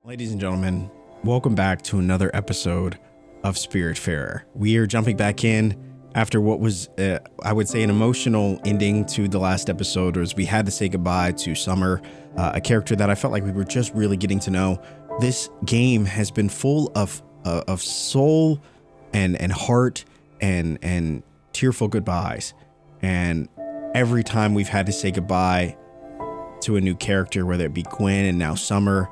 Ladies and gentlemen, welcome back to another episode of Spiritfarer. We are jumping back in after what was, I would say, an emotional ending to the last episode, as we had to say goodbye to Summer, a character that I felt like we were just really getting to know. This game has been full of soul and heart and tearful goodbyes. And every time we've had to say goodbye to a new character, whether it be Gwen and now Summer,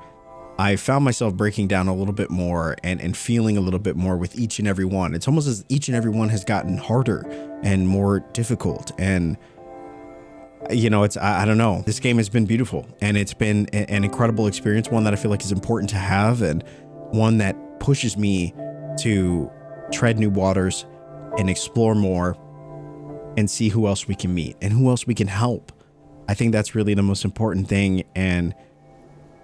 I found myself breaking down a little bit more and feeling a little bit more with each and every one. It's almost as each and every one has gotten harder and more difficult. And, you know, I don't know. This game has been beautiful, and it's been an incredible experience, one that I feel like is important to have, and one that pushes me to tread new waters and explore more and see who else we can meet and who else we can help. I think that's really the most important thing. And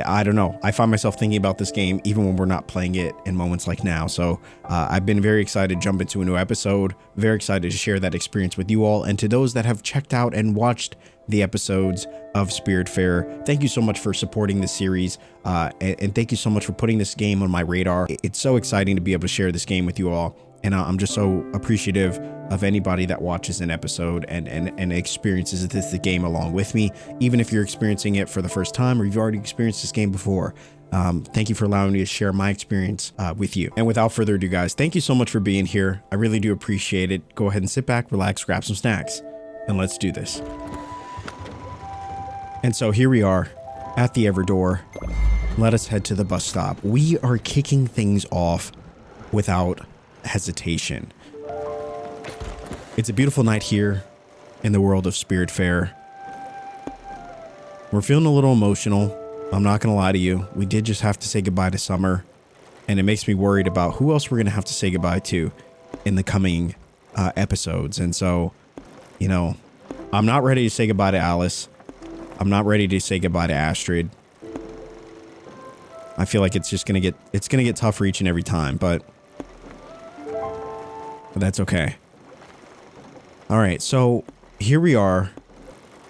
I don't know. I find myself thinking about this game even when we're not playing it in moments like now. So I've been very excited to jump into a new episode. Very excited to share that experience with you all. And to those that have checked out and watched the episodes of Spiritfarer, thank you so much for supporting this series. And thank you so much for putting this game on my radar. It's so exciting to be able to share this game with you all. And I'm just so appreciative of anybody that watches an episode and experiences the game along with me, even if you're experiencing it for the first time or you've already experienced this game before. Thank you for allowing me to share my experience with you. And without further ado, guys, thank you so much for being here. I really do appreciate it. Go ahead and sit back, relax, grab some snacks, and let's do this. And so here we are at the Everdoor. Let us head to the bus stop. We are kicking things off without hesitation. It's a beautiful night here in the world of Spiritfarer. We're feeling a little emotional. I'm not gonna lie to you. We did just have to say goodbye to Summer, and it makes me worried about who else we're gonna have to say goodbye to in the coming episodes. And so, you know, I'm not ready to say goodbye to Alice. I'm not ready to say goodbye to Astrid. I feel like it's gonna get tougher each and every time, but that's okay. All right, so here we are.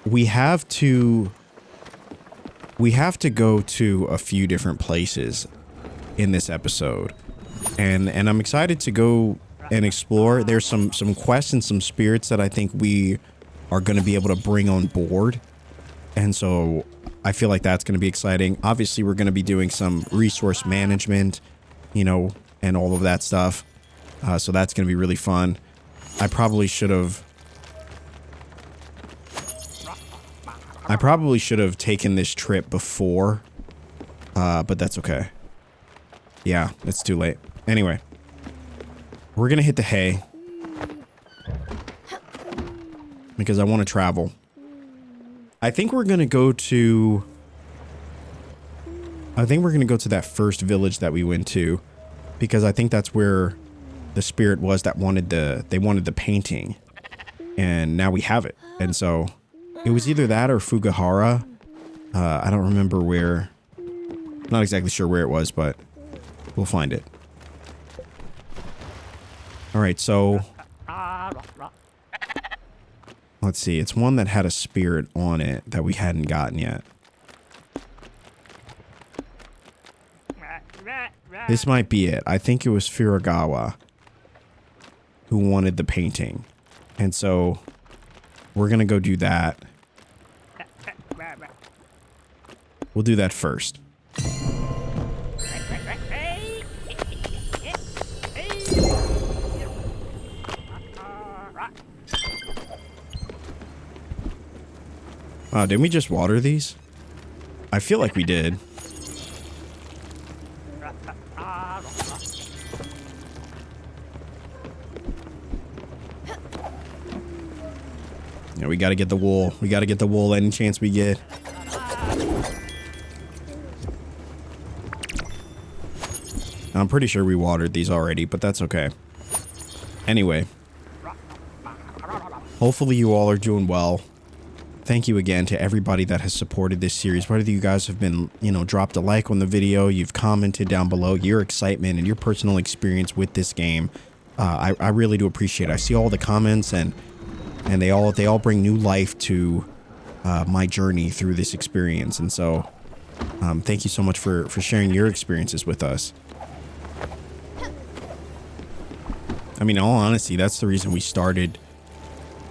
We have to go to a few different places in this episode, and I'm excited to go and explore. There's some quests and some spirits that I think we are going to be able to bring on board, and so I feel like that's going to be exciting. Obviously, we're going to be doing some resource management, you know, and all of that stuff. So that's going to be really fun. I probably should have taken this trip before, but that's okay. Yeah, it's too late. Anyway, we're going to hit the hay because I want to travel. I think we're going to go to that first village that we went to, because I think that's where the spirit was that wanted the painting, and now we have it. And so it was either that or Fugahara. I don't remember where. Not exactly sure where it was, but we'll find it. All right, so let's see. It's one that had a spirit on it that we hadn't gotten yet. This might be it. I think it was Furagawa who wanted the painting. And so we're going to go do that. We'll do that first. Wow, didn't we just water these? I feel like we did. Yeah, we gotta get the wool. We gotta get the wool any chance we get. I'm pretty sure we watered these already, but that's okay. Anyway. Hopefully you all are doing well. Thank you again to everybody that has supported this series. Whether you guys have been, you know, dropped a like on the video, you've commented down below, your excitement and your personal experience with this game. I really do appreciate it. I see all the comments and they all bring new life to my journey through this experience. And so Thank you so much for sharing your experiences with us. I mean, in all honesty, that's the reason we started,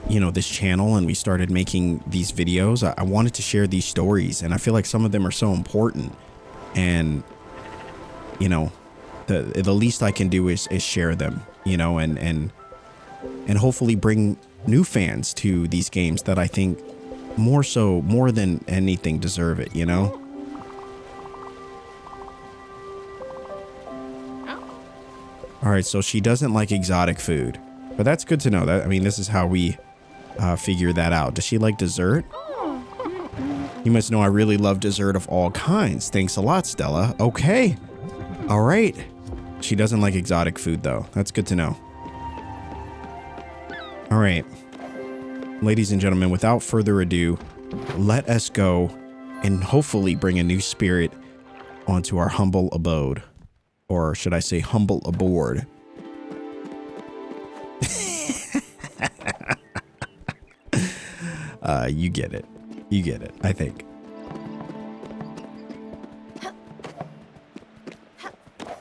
this channel, and we started making these videos. I wanted to share these stories, and I feel like some of them are so important. And, the least I can do is share them, and hopefully bring new fans to these games that I think more than anything deserve it, All right, so she doesn't like exotic food, but that's good to know. This is how we figure that out. Does she like dessert? You must know I really love dessert of all kinds. Thanks a lot, Stella. Okay. All right. She doesn't like exotic food, though. That's good to know. All right. Ladies and gentlemen, without further ado, let us go and hopefully bring a new spirit onto our humble abode. Or should I say humble aboard? You get it. You get it, I think.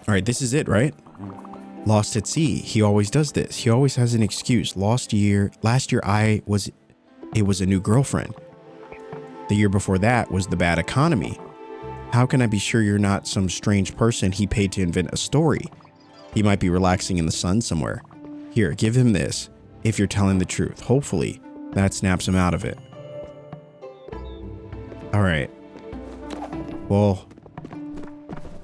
All right, this is it, right? Lost at sea. He always does this. He always has an excuse. Last year it was a new girlfriend. The year before that was the bad economy. How can I be sure you're not some strange person he paid to invent a story? He might be relaxing in the sun somewhere. Here, give him this, if you're telling the truth. Hopefully, that snaps him out of it. All right. Well,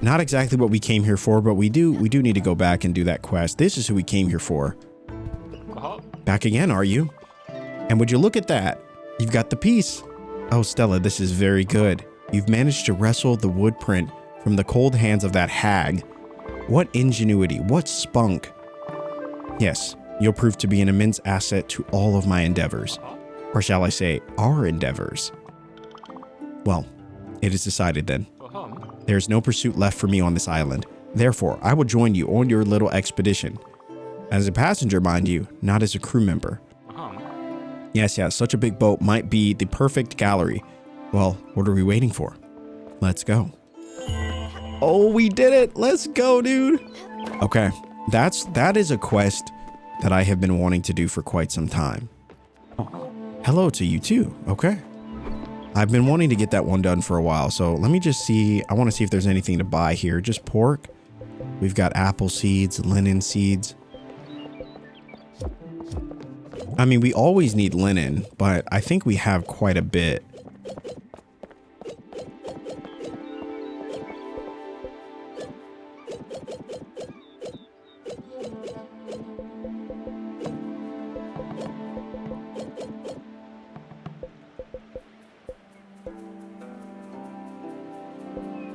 not exactly what we came here for, but we do need to go back and do that quest. This is who we came here for. Back again, are you? And would you look at that? You've got the piece. Oh, Stella, this is very good. You've managed to wrestle the wood print from the cold hands of that hag. What ingenuity, what spunk. Yes, you'll prove to be an immense asset to all of my endeavors. Or shall I say, our endeavors. Well, it is decided then. There is no pursuit left for me on this island. Therefore, I will join you on your little expedition. As a passenger, mind you, not as a crew member. Yes, such a big boat might be the perfect gallery. Well, what are we waiting for? Let's go. Oh, we did it. Let's go, dude. Okay, that is a quest that I have been wanting to do for quite some time. Hello to you too. Okay. I've been wanting to get that one done for a while. So let me just see. I want to see if there's anything to buy here. Just pork. We've got apple seeds, linen seeds. I mean, we always need linen, but I think we have quite a bit.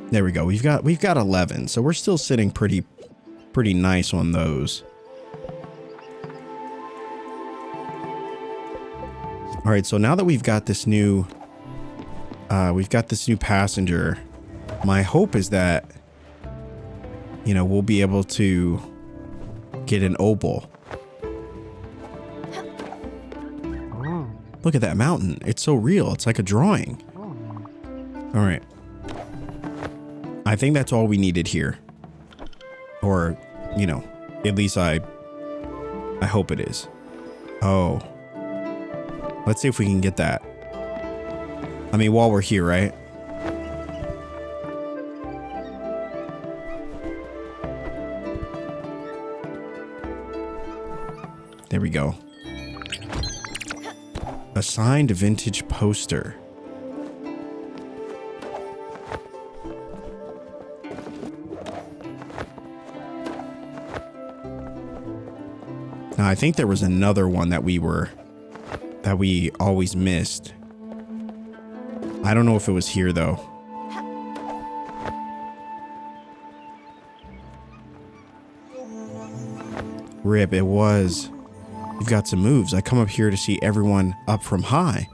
There we go. We've got 11, so we're still sitting pretty nice on those. All right, so now that we've got this new passenger, my hope is that we'll be able to get an opal. Look at that mountain. It's so real. It's like a drawing. All right. I think that's all we needed here. Or, at least I hope it is. Oh. Let's see if we can get that. I mean, while we're here, right? There we go. A signed vintage poster. Now, I think there was another one that we always missed. I don't know if it was here though. Rip, it was. You've got some moves. I come up here to see everyone up from high.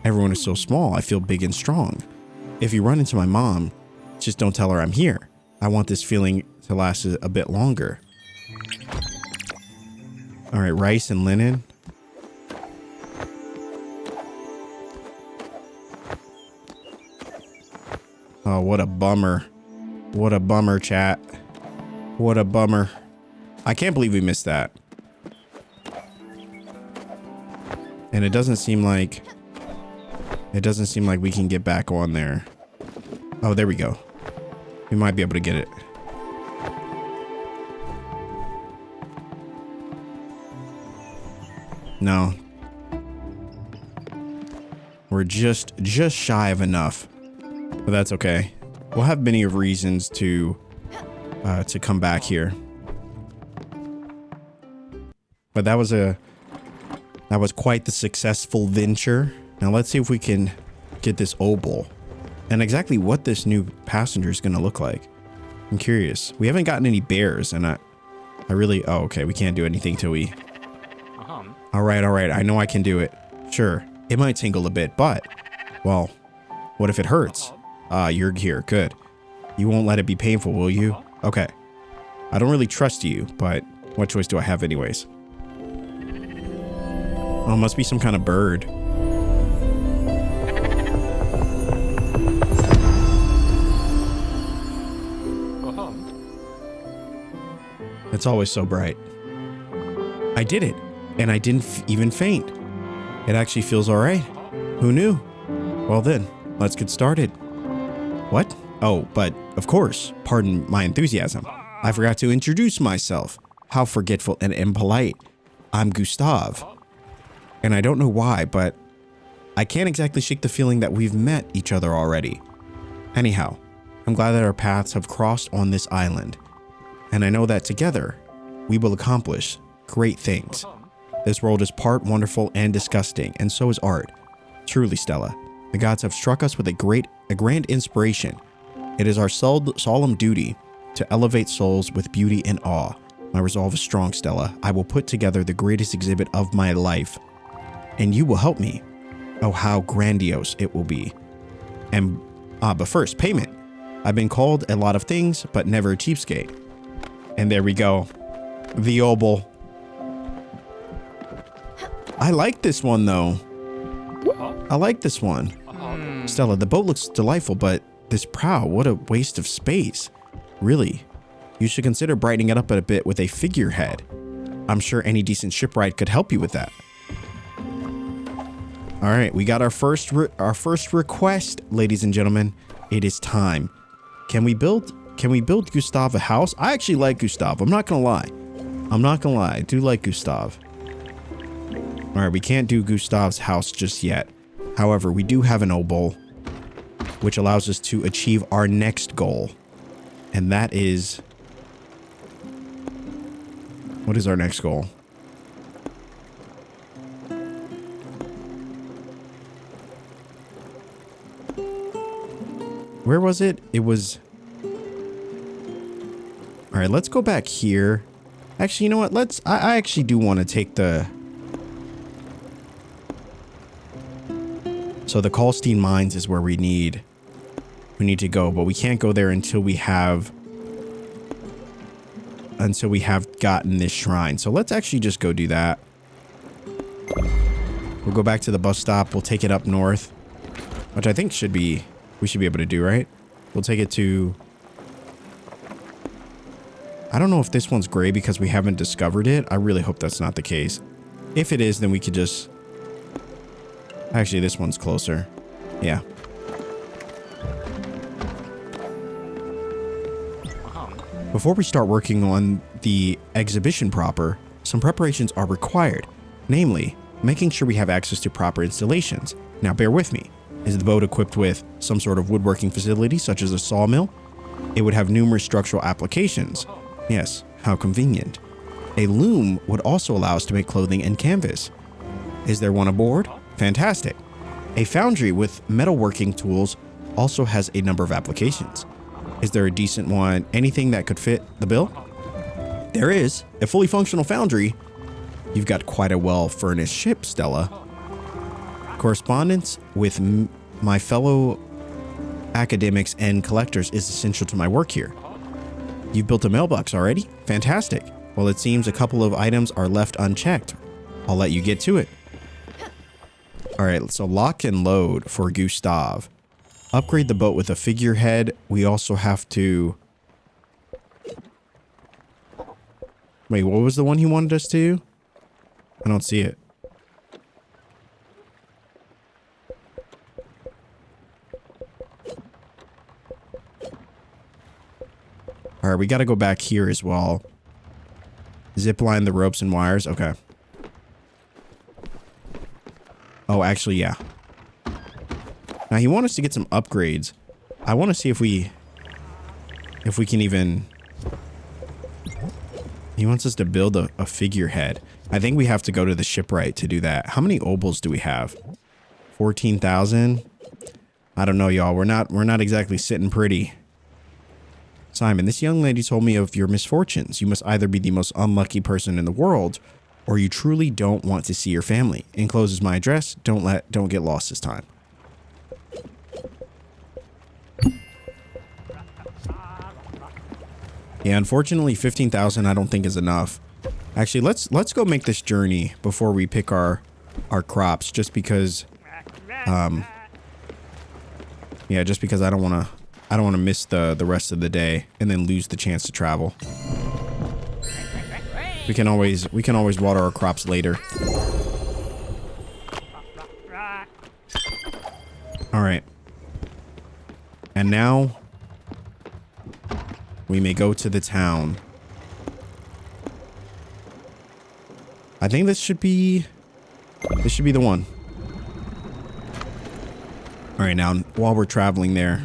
Everyone is so small. I feel big and strong. If you run into my mom, just don't tell her I'm here. I want this feeling to last a bit longer. All right, rice and linen. Oh, what a bummer. What a bummer, chat. What a bummer. I can't believe we missed that. And it doesn't seem like we can get back on there. Oh, there we go. We might be able to get it. No. We're just shy of enough. But that's okay. We'll have many of reasons to come back here. But that was quite the successful venture. Now let's see if we can get this oboe. And exactly what this new passenger is going to look like. I'm curious. We haven't gotten any bears, and I really... Oh, okay. We can't do anything till we... All right. I know I can do it. Sure. It might tingle a bit, but... Well, what if it hurts? You're here. Good. You won't let it be painful, will you? Okay. I don't really trust you, but what choice do I have anyways? Oh, it must be some kind of bird. It's always so bright. I did it, and I didn't even faint. It actually feels all right. Who knew? Well then, let's get started. What? Oh, but of course, pardon my enthusiasm. I forgot to introduce myself. How forgetful and impolite. I'm Gustav. And I don't know why, but I can't exactly shake the feeling that we've met each other already. Anyhow, I'm glad that our paths have crossed on this island. And I know that together, we will accomplish great things. This world is part wonderful and disgusting, and so is art. Truly, Stella, the gods have struck us with a grand inspiration. It is our solemn duty to elevate souls with beauty and awe. My resolve is strong, Stella. I will put together the greatest exhibit of my life. And you will help me. Oh, how grandiose it will be. And, but first, payment. I've been called a lot of things, but never a cheapskate. And there we go. The oboe. I like this one, though. I like this one. Stella, the boat looks delightful, but this prow, what a waste of space. Really, you should consider brightening it up a bit with a figurehead. I'm sure any decent shipwright could help you with that. All right, we got our first request, ladies and gentlemen. It is time. Can we build Gustav a house? I actually like Gustav. I'm not gonna lie. I do like Gustav. All right, we can't do Gustav's house just yet. However, we do have an oboe, which allows us to achieve our next goal. And that is... What is our next goal? Where was it? It was... All right, let's go back here. Actually, you know what? I actually do want to take the... So the Kalstein Mines is where we need to go, but we can't go there until we have gotten this shrine. So let's actually just go do that. We'll go back to the bus stop. We'll take it up north, which I think we should be able to do, right? We'll take it to... I don't know if this one's gray because we haven't discovered it. I really hope that's not the case. If it is, then we could just... Actually, this one's closer. Yeah. Before we start working on the exhibition proper, some preparations are required. Namely, making sure we have access to proper installations. Now bear with me. Is the boat equipped with some sort of woodworking facility, such as a sawmill? It would have numerous structural applications. Yes, how convenient. A loom would also allow us to make clothing and canvas. Is there one aboard? Fantastic. A foundry with metalworking tools also has a number of applications. Is there a decent one, anything that could fit the bill? There is. A fully functional foundry. You've got quite a well-furnished ship, Stella. Correspondence with my fellow academics and collectors is essential to my work here. You've built a mailbox already? Fantastic. Well, it seems a couple of items are left unchecked. I'll let you get to it. All right, so lock and load for Gustav. upgrade the boat with a figurehead. We also have to... Wait, what was the one he wanted us to? I don't see it. All right, we got to go back here as well. Zip line the ropes and wires. Okay. Oh, actually, yeah. Now, he wants us to get some upgrades. I want to see if we can even... He wants us to build a figurehead. I think we have to go to the shipwright to do that. How many obols do we have? 14,000? I don't know, y'all. We're not exactly sitting pretty. Simon, this young lady told me of your misfortunes. You must either be the most unlucky person in the world, or you truly don't want to see your family. Encloses my address. Don't get lost this time. Yeah, unfortunately, 15,000 I don't think is enough. Actually, let's go make this journey before we pick our crops, just because yeah, just because I don't want to miss the rest of the day and then lose the chance to travel. We can always water our crops later. All right. And now we may go to the town. I think this should be the one. All right, now while we're traveling there,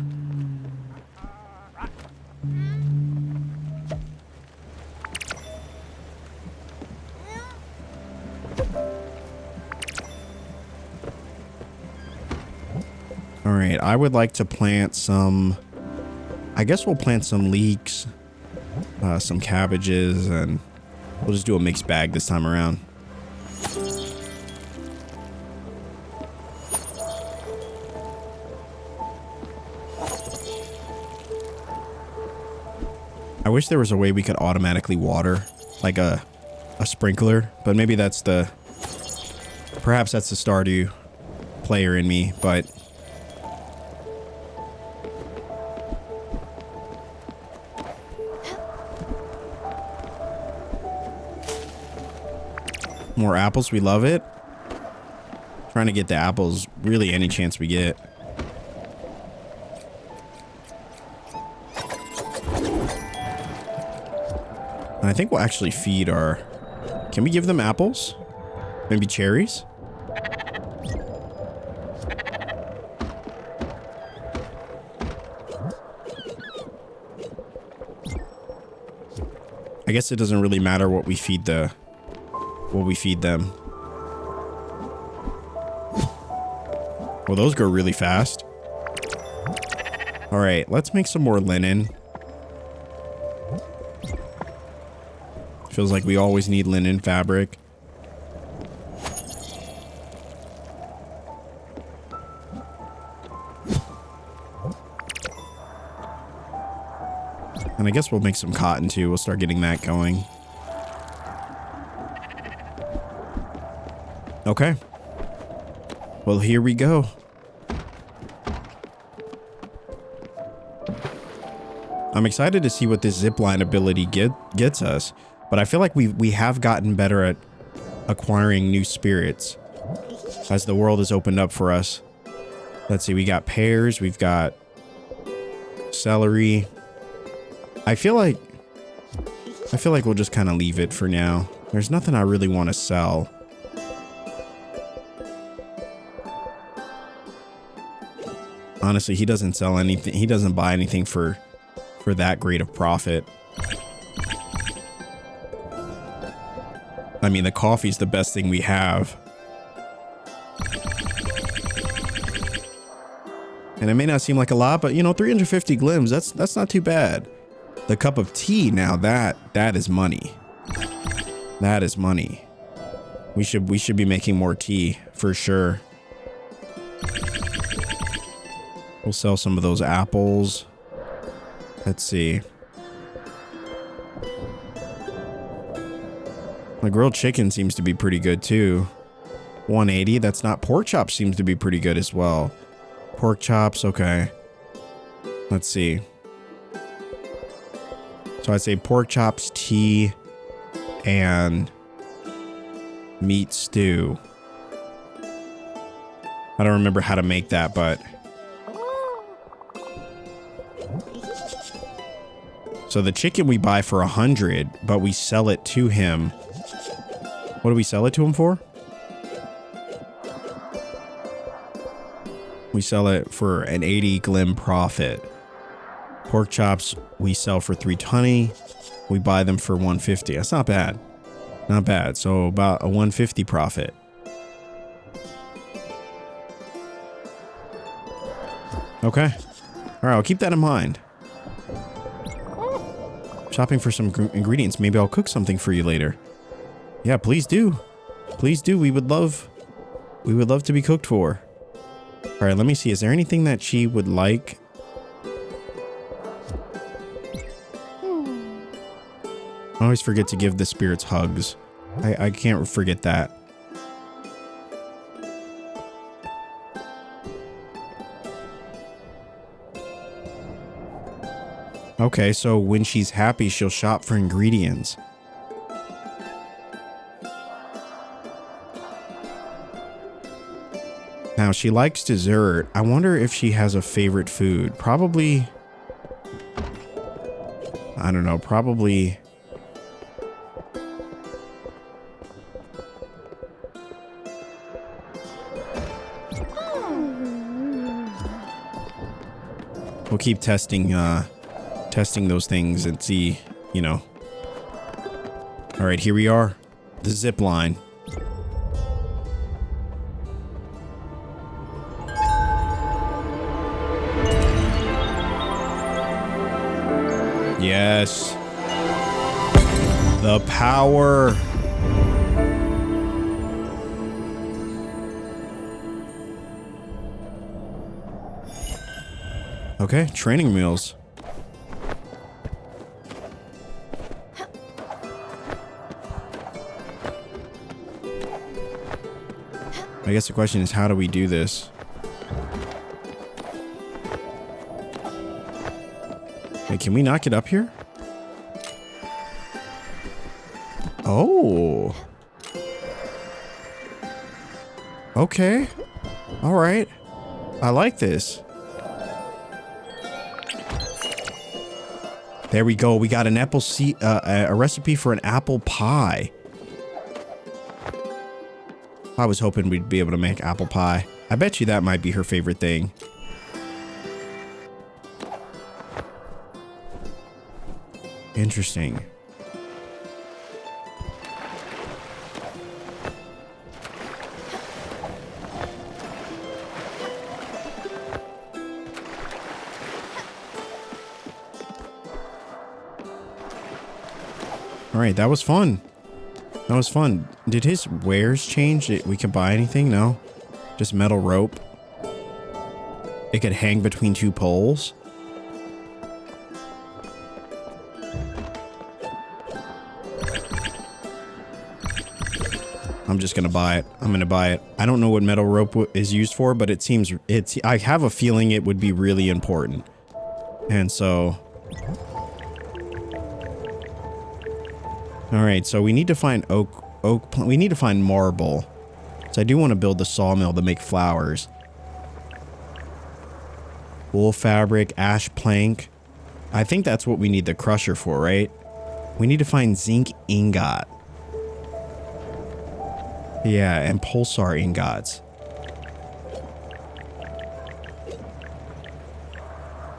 all right, I would like to plant some, I guess we'll plant some leeks, some cabbages, and we'll just do a mixed bag this time around. I wish there was a way we could automatically water, like a sprinkler, but maybe that's perhaps that's the Stardew player in me, but more apples, we love it. Trying to get the apples really any chance we get. And I think we'll actually feed our... Can we give them apples? Maybe cherries? I guess it doesn't really matter what we feed them. Well, those grow really fast. All right, let's make some more linen. Feels like we always need linen fabric. And I guess we'll make some cotton too. We'll start getting that going. Okay. Well, here we go. I'm excited to see what this zipline ability gets us, but I feel like we have gotten better at acquiring new spirits as the world has opened up for us. Let's see, we got pears, we've got celery. I feel like we'll just kind of leave it for now. There's nothing I really want to sell. Honestly, he doesn't sell anything. He doesn't buy anything for that great of profit. I mean, the coffee's the best thing we have. And it may not seem like a lot, but you know, 350 glims, that's not too bad. The cup of tea, now that is money. That is money. We should be making more tea for sure. We'll sell some of those apples. Let's see. The grilled chicken seems to be pretty good too. 180. That's not pork chop seems to be pretty good as well. Pork chops, okay. Let's see. So I'd say pork chops, tea, and meat stew. I don't remember how to make that, but... So the chicken we buy for 100, but we sell it to him. What do we sell it to him for? We sell it for an 80 glim profit. Pork chops we sell for 320. We buy them for 150. That's not bad. Not bad. So about a 150 profit. Okay. All right, I'll keep that in mind. Shopping for some ingredients. Maybe I'll cook something for you later. Yeah, please do. Please do. We would love to be cooked for. All right, let me see. Is there anything that she would like? I always forget to give the spirits hugs. I can't forget that. Okay, so when she's happy, she'll shop for ingredients. Now, she likes dessert. I wonder if she has a favorite food. Probably... I don't know, probably... We'll keep testing those things and see, you know. All right, here we are. The zip line. Yes. The power. Okay, training wheels. I guess the question is, how do we do this? Hey, can we not get up here? Oh. Okay. All right. I like this. There we go. We got an a recipe for an apple pie. I was hoping we'd be able to make apple pie. I bet you that might be her favorite thing. Interesting. All right, that was fun. That was fun. Did his wares change? We can buy anything? No? Just metal rope. It could hang between two poles. I'm just gonna buy it. I'm gonna buy it. I don't know what metal rope is used for, but it seems I have a feeling it would be really important. And so... All right, so we need to find we need to find marble. So I do want to build the sawmill to make flowers. Wool fabric, ash plank. I think that's what we need the crusher for, right? We need to find zinc ingot. Yeah, and pulsar ingots.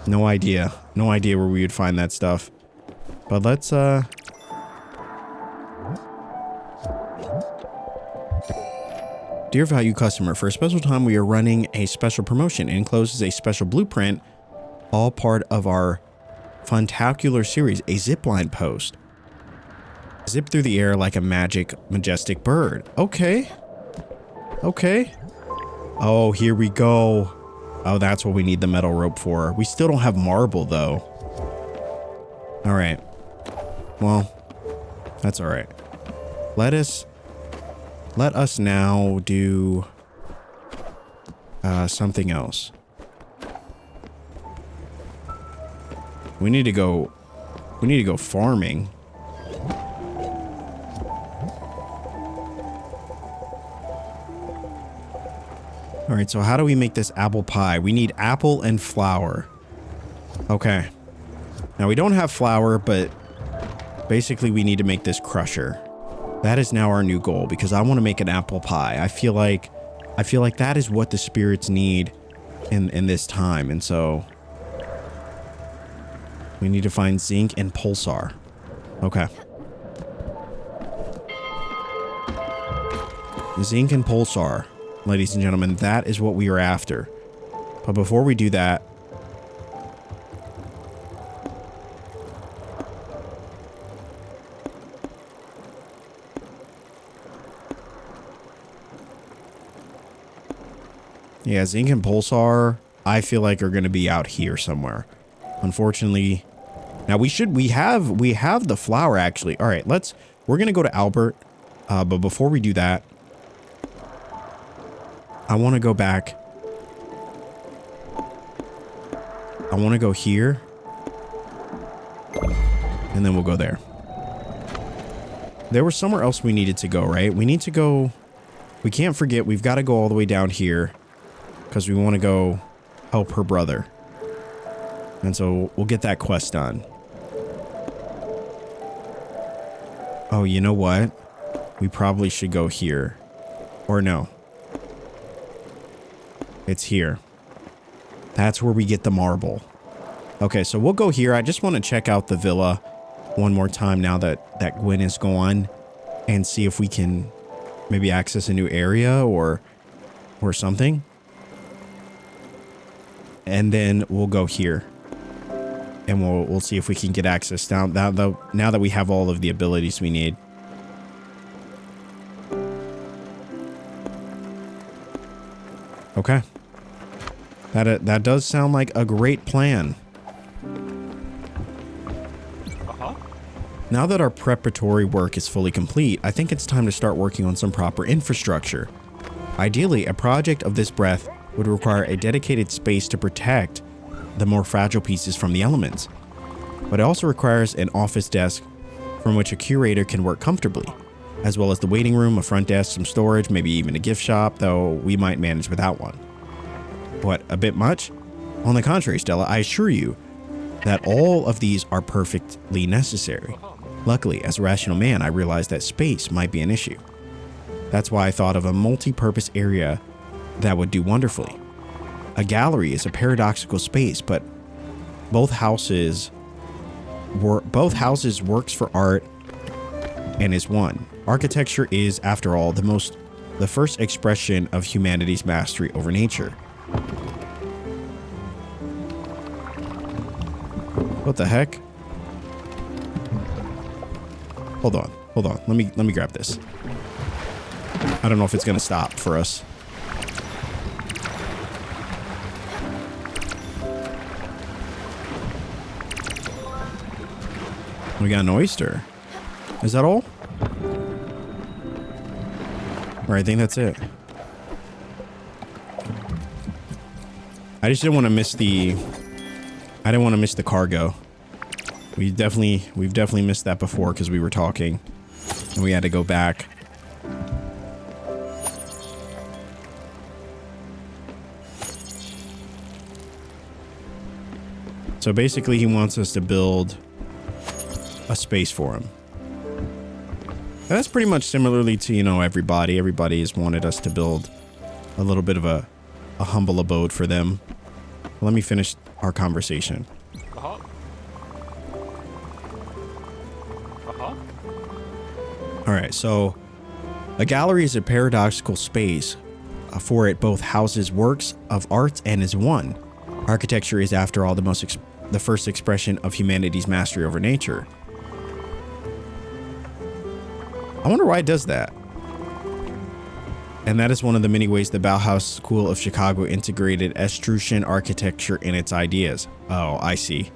No idea. No idea where we would find that stuff. But let's, Dear value customer, for a special time we are running a special promotion. It encloses a special blueprint, all part of our Funtacular series, a zipline post. Zip through the air like a majestic bird. Okay. Okay. Oh, here we go. Oh, that's what we need the metal rope for. We still don't have marble, though. All right. Well, that's all right. Let us now do something else. We need to go farming. All right, so how do we make this apple pie? We need apple and flour. Okay. Now we don't have flour, but basically we need to make this crusher. That is now our new goal because I want to make an apple pie. I feel like that is what the spirits need in this time. And so we need to find zinc and pulsar. Okay. Zinc and pulsar. Ladies and gentlemen, that is what we are after. But before we do that, yeah, zinc and pulsar, I feel like are going to be out here somewhere. Unfortunately, now we have the flour actually. All right, we're going to go to Albert. But before we do that, I want to go back. I want to go here. And then we'll go there. There was somewhere else we needed to go, right? We need to go. We can't forget. We've got to go all the way down here. Because we want to go help her brother. And so we'll get that quest done. Oh, you know what? We probably should go here. Or no. It's here. That's where we get the marble. Okay, so we'll go here. I just want to check out the villa one more time now that Gwen is gone. And see if we can maybe access a new area or something. And then we'll go here. And we'll see if we can get access now that we have all of the abilities we need. Okay. That does sound like a great plan. Now that our preparatory work is fully complete, I think it's time to start working on some proper infrastructure. Ideally, a project of this breadth would require a dedicated space to protect the more fragile pieces from the elements. But it also requires an office desk from which a curator can work comfortably, as well as the waiting room, a front desk, some storage, maybe even a gift shop, though we might manage without one. What, a bit much? On the contrary, Stella, I assure you that all of these are perfectly necessary. Luckily, as a rational man, I realized that space might be an issue. That's why I thought of a multi-purpose area that would do wonderfully. A gallery is a paradoxical space, but both houses works for art and is one. Architecture is, after all, the first expression of humanity's mastery over nature. What the heck? Hold on. Let me grab this. I don't know if it's gonna stop for us. We got an oyster. Is that all? Or I think that's it. I just didn't want to miss the... I didn't want to miss the cargo. We've definitely missed that before because we were talking. And we had to go back. So basically he wants us to build a space for him. And that's pretty much similarly to, you know, everybody. Everybody has wanted us to build a little bit of a humble abode for them. Let me finish our conversation. All right, so a gallery is a paradoxical space. For it both houses works of art and is one. Architecture is, after all, the first expression of humanity's mastery over nature. I wonder why it does that. And that is one of the many ways the Bauhaus School of Chicago integrated Etruscan architecture in its ideas. Oh, I see.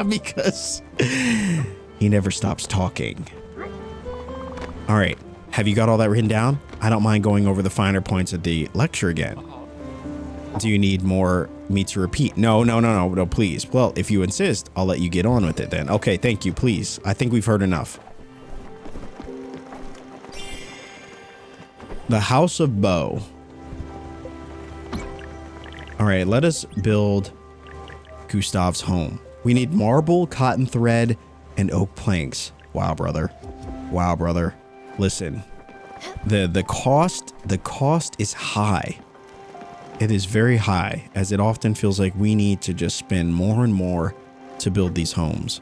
Because he never stops talking. All right. Have you got all that written down? I don't mind going over the finer points of the lecture again. Do you need more me to repeat? No, please. Well, if you insist, I'll let you get on with it then. Okay, thank you, please. I think we've heard enough. The House of Bow. All right, let us build Gustav's home. We need marble, cotton thread, and oak planks. Wow, brother. Wow, brother. Listen, the cost is high. It is very high, as it often feels like we need to just spend more and more to build these homes.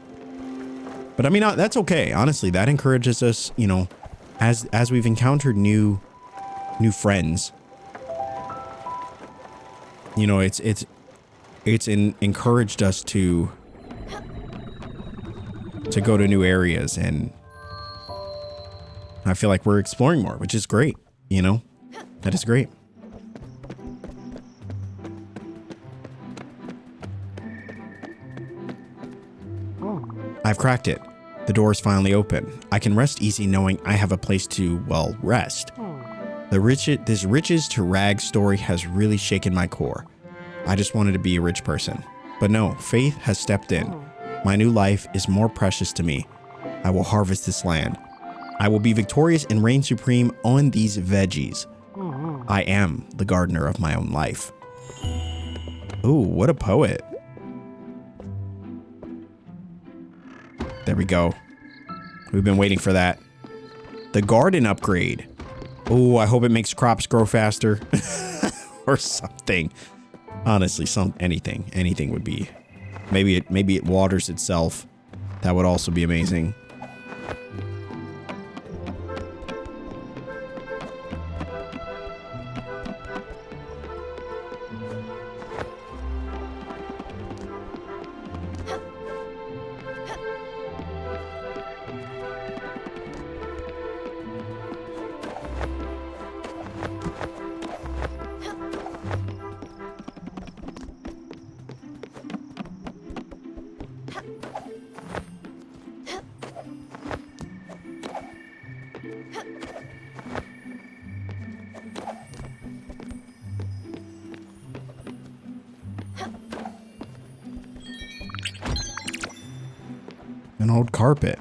But I mean, that's okay. Honestly, that encourages us, you know, as we've encountered new friends. You know, it's encouraged us to go to new areas, and I feel like we're exploring more, which is great. You know, that is great. I've cracked it. The door is finally open. I can rest easy knowing I have a place to, well, rest. This riches to rags story has really shaken my core. I just wanted to be a rich person. But no, faith has stepped in. My new life is more precious to me. I will harvest this land. I will be victorious and reign supreme on these veggies. I am the gardener of my own life. Ooh, what a poet. There we go. We've been waiting for that. The garden upgrade. Oh, I hope it makes crops grow faster or something. Honestly, anything would be. Maybe it waters itself. That would also be amazing. An old carpet.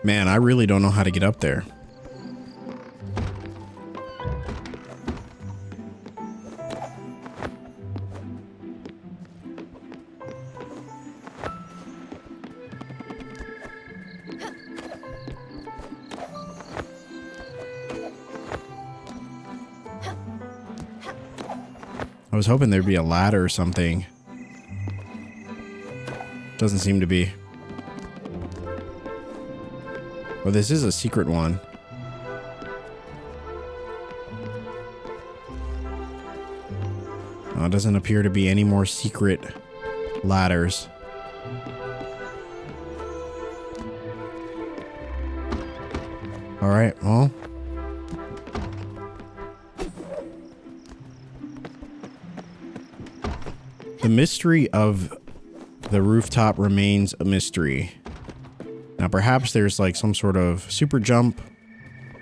Man, I really don't know how to get up there. I was hoping there'd be a ladder or something. Doesn't seem to be. Well, this is a secret one. Oh, it doesn't appear to be any more secret ladders. All right, well. The mystery of the rooftop remains a mystery. Now, perhaps there's like some sort of super jump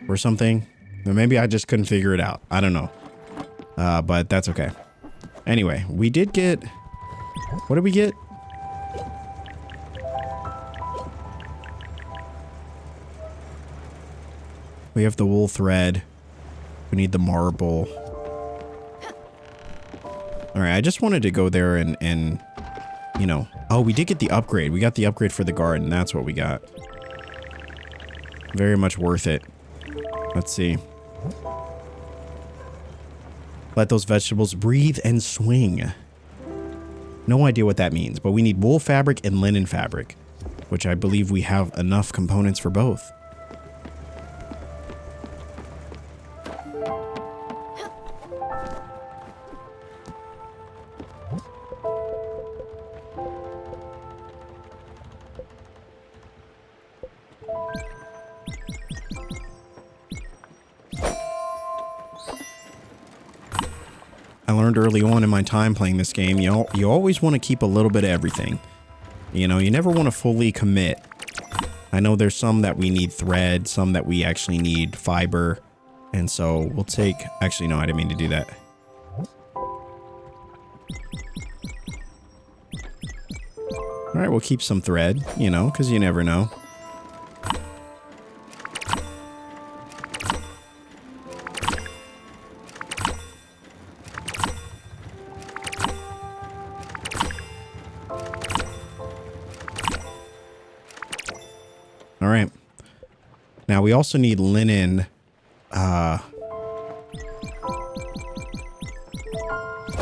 or something. Or maybe I just couldn't figure it out. I don't know. But that's okay. Anyway, we did get... What did we get? We have the wool thread. We need the marble. Alright, I just wanted to go there and you know... Oh, we did get the upgrade. We got the upgrade for the garden. That's what we got. Very much worth it. Let's see. Let those vegetables breathe and swing. No idea what that means, but we need wool fabric and linen fabric, which I believe we have enough components for both. I learned early on in my time playing this game, you always want to keep a little bit of everything. You know, you never want to fully commit. I know there's some that we need thread, some that we actually need fiber. And so we'll take... Actually, no, I didn't mean to do that. All right, we'll keep some thread, you know, because you never know. All right. Now we also need linen.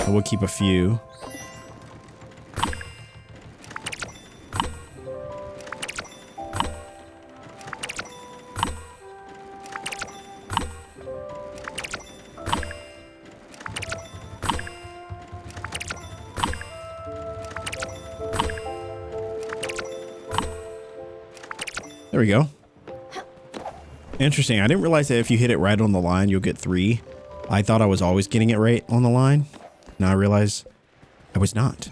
We'll keep a few. There we go. Interesting. I didn't realize that if you hit it right on the line, you'll get 3. I thought I was always getting it right on the line. Now I realize I was not.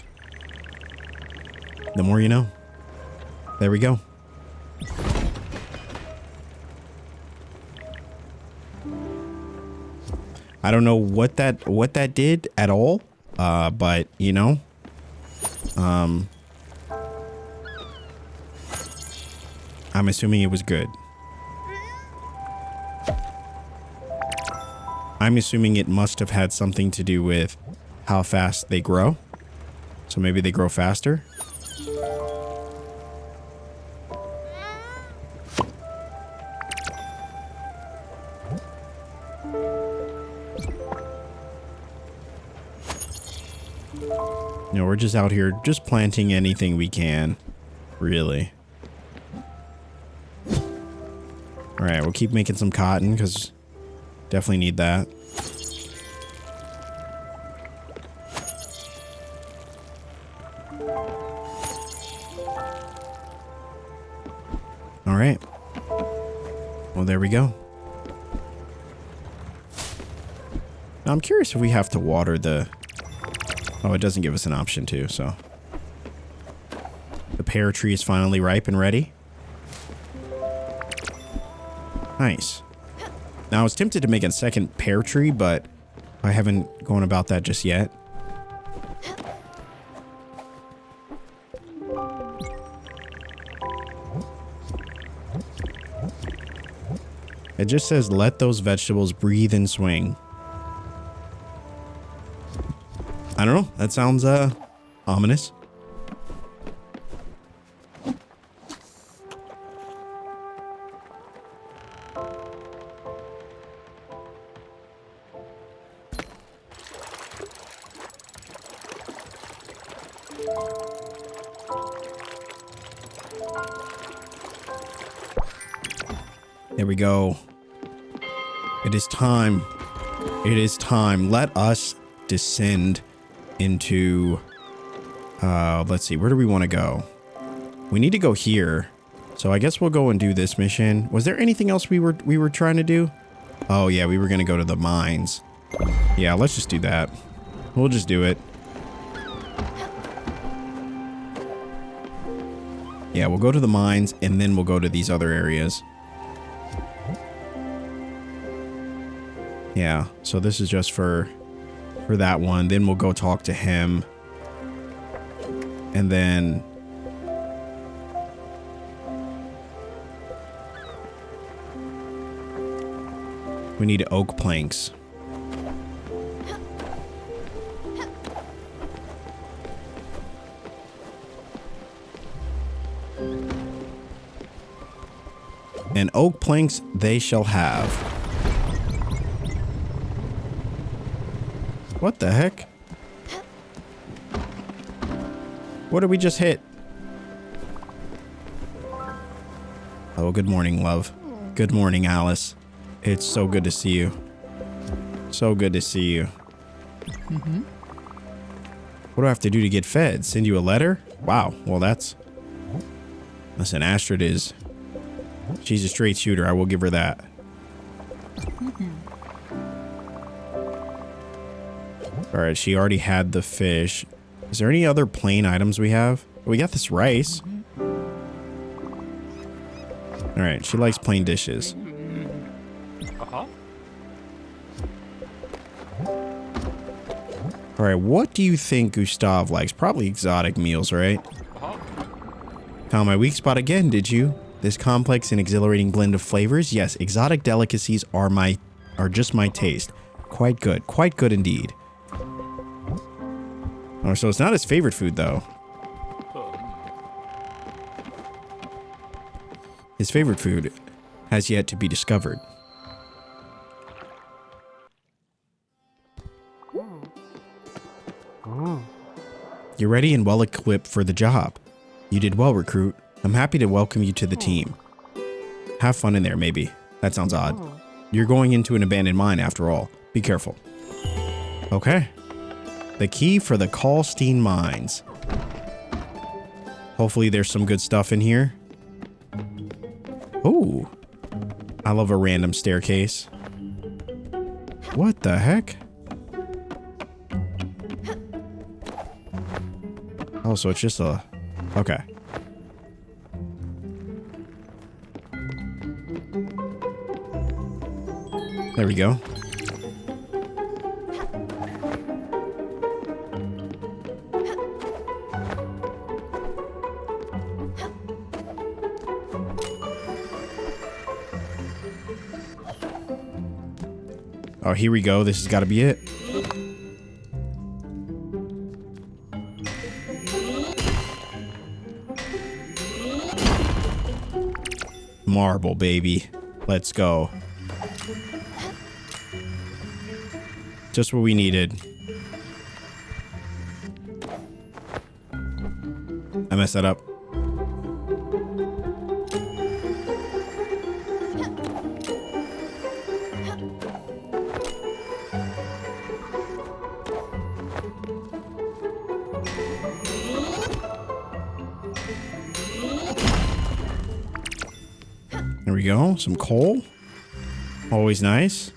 The more you know. There we go. I don't know what that did at all. But you know, I'm assuming it was good. I'm assuming it must have had something to do with how fast they grow. So maybe they grow faster. No, we're just out here just planting anything we can, really. All right, we'll keep making some cotton because definitely need that. All right. Well, there we go. Now, I'm curious if we have to water the... Oh, it doesn't give us an option to, so... The pear tree is finally ripe and ready. Nice. Now, I was tempted to make a second pear tree, but I haven't gone about that just yet. It just says, let those vegetables breathe and swing. I don't know. That sounds, ominous. There we go. It is time. It is time. Let us descend into... let's see. Where do we want to go? We need to go here. So I guess we'll go and do this mission. Was there anything else we were trying to do? Oh, yeah. We were going to go to the mines. Yeah, let's just do that. We'll just do it. Yeah, we'll go to the mines and then we'll go to these other areas. Yeah, so this is just for that one. Then we'll go talk to him. And then... we need oak planks. And oak planks they shall have. What the heck? What did we just hit? Oh, good morning, love. Good morning, Alice. It's so good to see you. So good to see you. Mm-hmm. What do I have to do to get fed? Send you a letter? Wow. Well, that's... Listen, Astrid is... she's a straight shooter. I will give her that. Mm-hmm. All right, she already had the fish. Is there any other plain items we have? We got this rice. All right, she likes plain dishes. All right, what do you think Gustav likes? Probably exotic meals, right? Found my weak spot again, did you? This complex and exhilarating blend of flavors? Yes, exotic delicacies are just my taste. Quite good indeed. Oh, so it's not his favorite food, though. His favorite food has yet to be discovered. You're ready and well equipped for the job. You did well, recruit. I'm happy to welcome you to the team. Have fun in there, maybe. That sounds odd. You're going into an abandoned mine after all. Be careful. Okay. The key for the Kalstein mines. Hopefully there's some good stuff in here. Ooh. I love a random staircase. What the heck? Oh, so it's just a... Okay. There we go. Oh, here we go. This has got to be it. Marble, baby. Let's go. Just what we needed. I messed that up. There we go. Some coal. Always nice.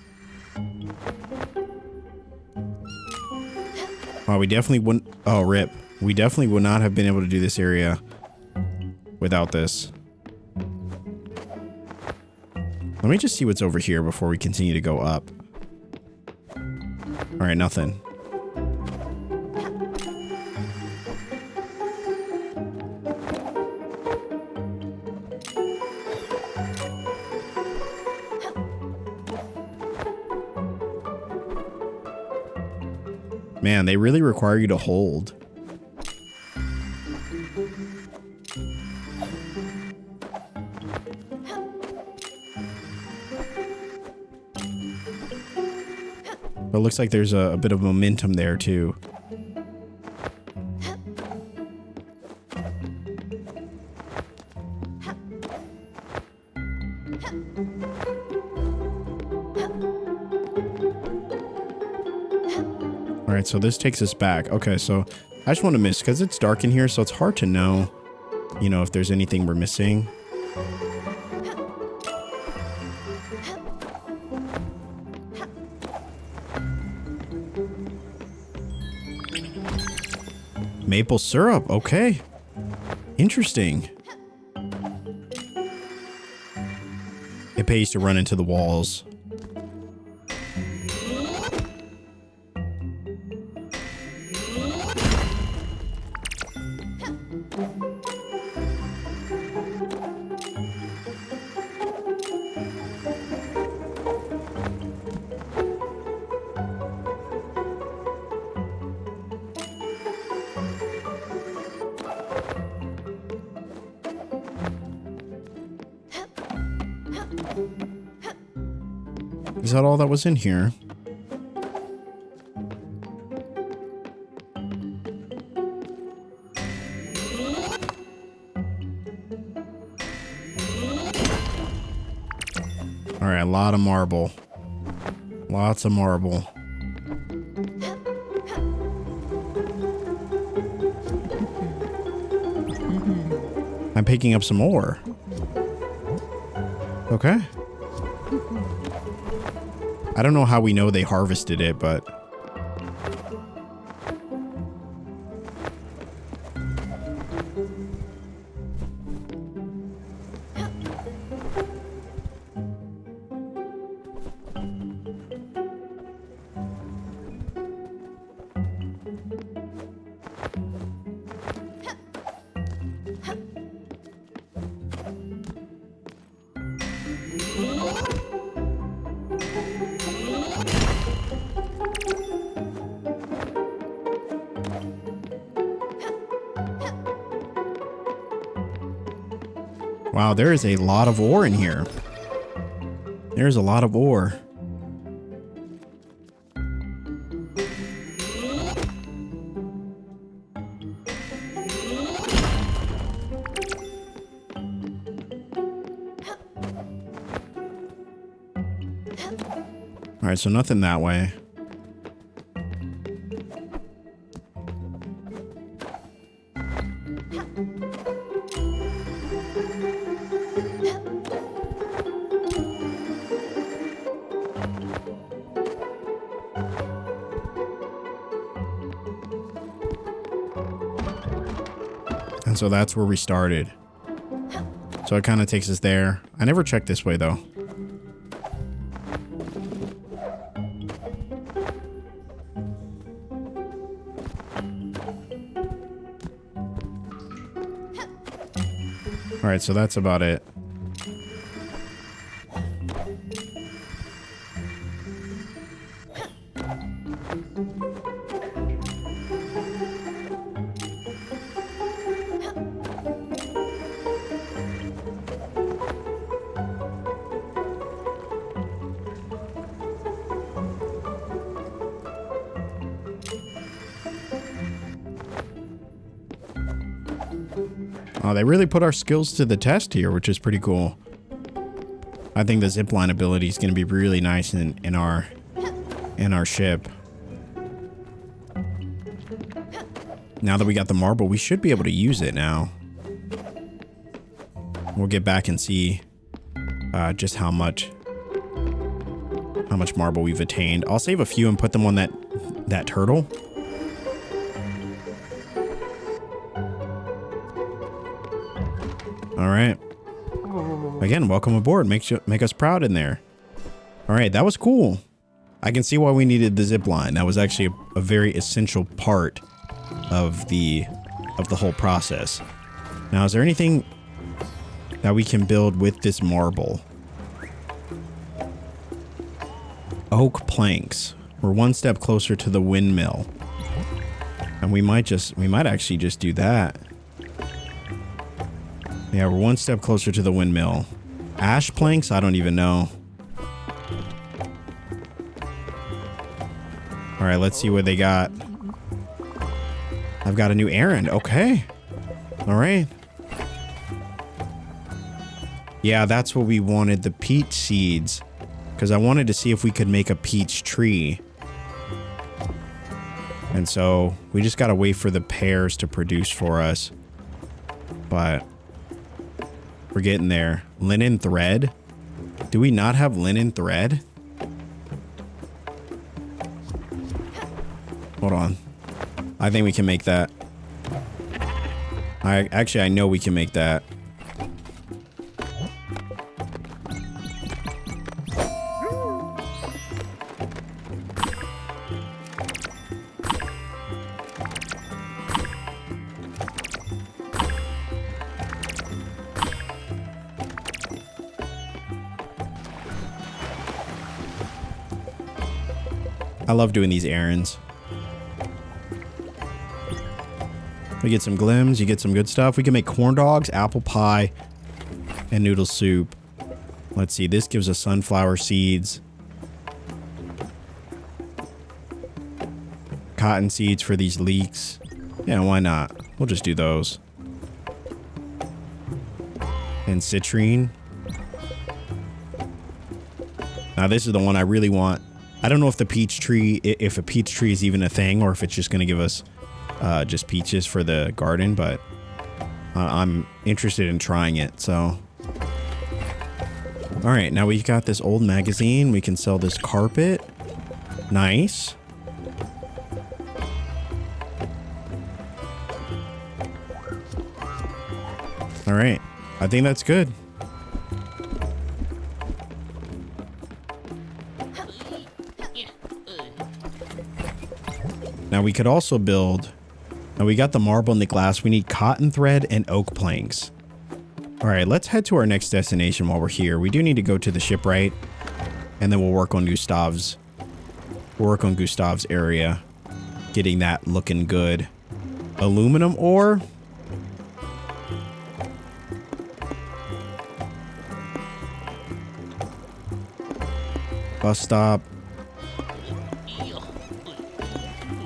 Wow, we definitely wouldn't... Oh, rip. We definitely would not have been able to do this area without this. Let me just see what's over here before we continue to go up. All right, nothing. Man, they really require you to hold. But it looks like there's a bit of momentum there too. All right, so this takes us back. Okay, so I just want to miss because it's dark in here, so it's hard to know, you know, if there's anything we're missing. Maple syrup, okay. Interesting. It pays to run into the walls. Is that all that was in here? All right, a lot of marble. Lots of marble. I'm picking up some more. Okay. I don't know how we know they harvested it, but Wow, there is a lot of ore in here. There's a lot of ore. All right, so nothing that way. And so that's where we started. So it kind of takes us there. I never checked this way though. All right, so that's about it. Oh, they really put our skills to the test here, which is pretty cool. I think the zipline ability is going to be really nice in our ship. Now that we got the marble, we should be able to use it now. We'll get back and see just how much marble we've attained. I'll save a few and put them on that turtle. All right. Again, welcome aboard. Make us proud in there. All right, that was cool. I can see why we needed the zip line. That was actually a very essential part of the whole process. Now, is there anything that we can build with this marble? Oak planks. We're one step closer to the windmill. And we might actually just do that. Yeah, we're one step closer to the windmill. Ash planks? I don't even know. All right, let's see what they got. I've got a new errand. Okay. All right. Yeah, that's what we wanted, the peach seeds. Because I wanted to see if we could make a peach tree. And so we just got to wait for the pears to produce for us. But we're getting there. Linen thread? Do we not have linen thread? Hold on. I think we can make that. I know we can make that. I love doing these errands. We get some glims, you get some good stuff. We can make corn dogs, apple pie, and noodle soup. Let's see, this gives us sunflower seeds. Cotton seeds for these leeks. Yeah, why not? We'll just do those. And citrine. Now this is the one I really want. I don't know if a peach tree is even a thing, or if it's just going to give us just peaches for the garden, but I'm interested in trying it, so. All right, now we've got this old magazine. We can sell this carpet. Nice. All right, I think that's good. Now we could also build, now we got the marble and the glass. We need cotton thread and oak planks. All right, let's head to our next destination while we're here. We do need to go to the shipwright, and then we'll work on Gustav's area, getting that looking good. Aluminum ore. Bus stop.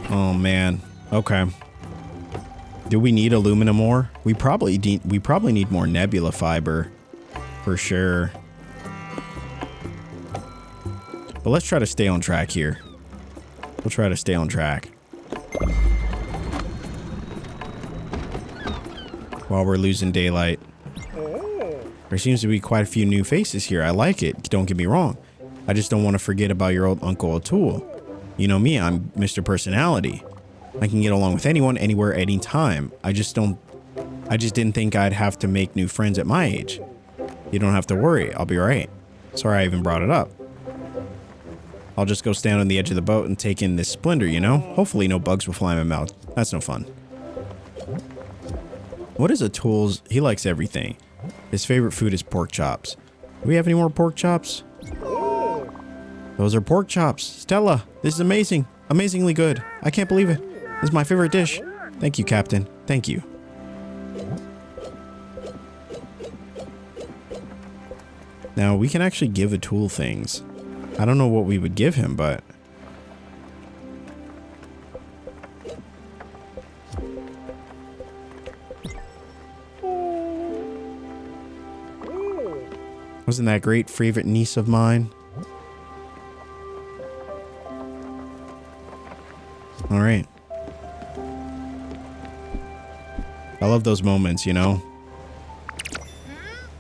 Oh man. Okay. Do we need aluminum ore? We probably need more nebula fiber for sure. But let's try to stay on track here. We'll try to stay on track while we're losing daylight. There seems to be quite a few new faces here. I like it. Don't get me wrong. I just don't want to forget about your old Uncle O'Toole. You know me, I'm Mr. Personality. I can get along with anyone, anywhere, anytime. I just didn't think I'd have to make new friends at my age. You don't have to worry. I'll be alright. Sorry I even brought it up. I'll just go stand on the edge of the boat and take in this splendor, you know? Hopefully no bugs will fly in my mouth. That's no fun. What is O'Toole's? He likes everything. His favorite food is pork chops. Do we have any more pork chops? Those are pork chops. Stella, this is amazing. Amazingly good. I can't believe it. This is my favorite dish. Thank you, Captain. Thank you. Now, we can actually give O'Toole things. I don't know what we would give him, but... Wasn't that great favorite niece of mine? All right. I love those moments, you know?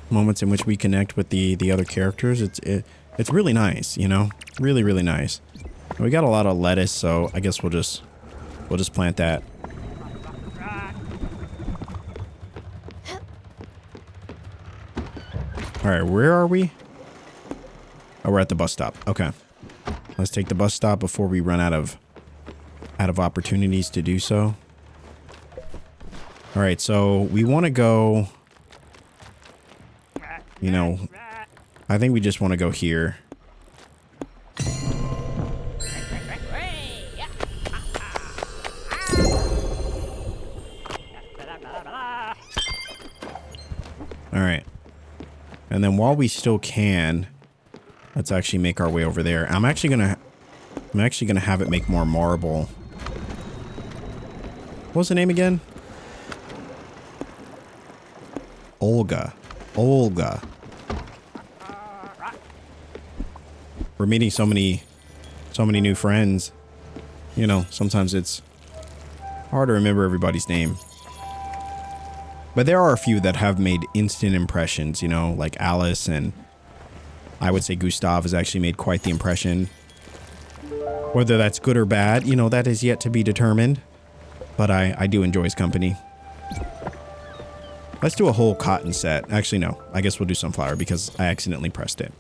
Moments in which we connect with the other characters. It's really nice, you know? Really, really nice. We got a lot of lettuce, so I guess we'll just plant that. All right, where are we? Oh, we're at the bus stop. Okay. Let's take the bus stop before we run out of opportunities to do so. All right, so we want to go, you know, I think we just want to go here. All right. And then while we still can, let's actually make our way over there. I'm actually gonna have it make more marble. What was the name again? Olga. We're meeting so many new friends. You know, sometimes it's hard to remember everybody's name. But there are a few that have made instant impressions, you know, like Alice, and I would say Gustav has actually made quite the impression. Whether that's good or bad, you know, that is yet to be determined. But I do enjoy his company. Let's do a whole cotton set. Actually, no. I guess we'll do sunflower because I accidentally pressed it.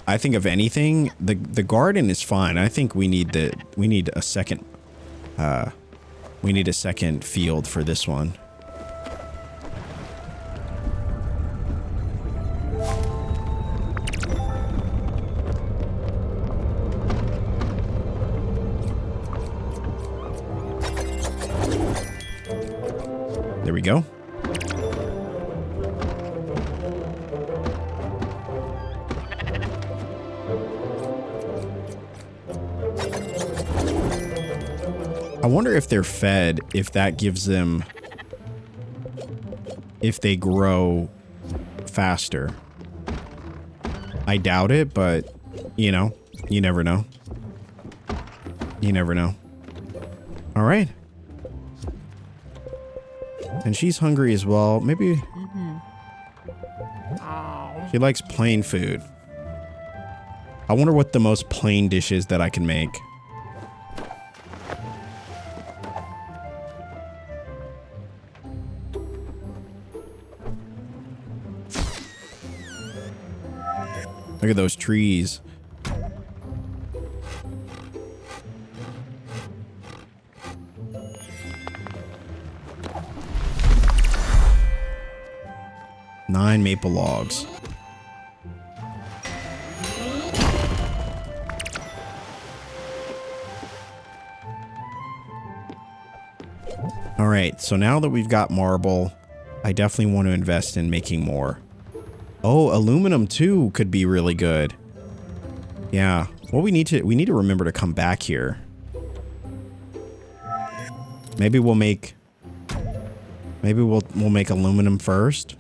I think of anything, the garden is fine. I think we need a second field for this one. There we go. I wonder if they're fed, if that gives them, if they grow faster. I doubt it, but you know, you never know. You never know. All right. And she's hungry as well. Maybe she likes plain food. I wonder what the most plain dish is that I can make. Look at those trees. Nine maple logs. All right, so now that we've got marble, I definitely want to invest in making more. Oh, aluminum too could be really good. Yeah. Well, we need to remember to come back here. Maybe we'll make aluminum first.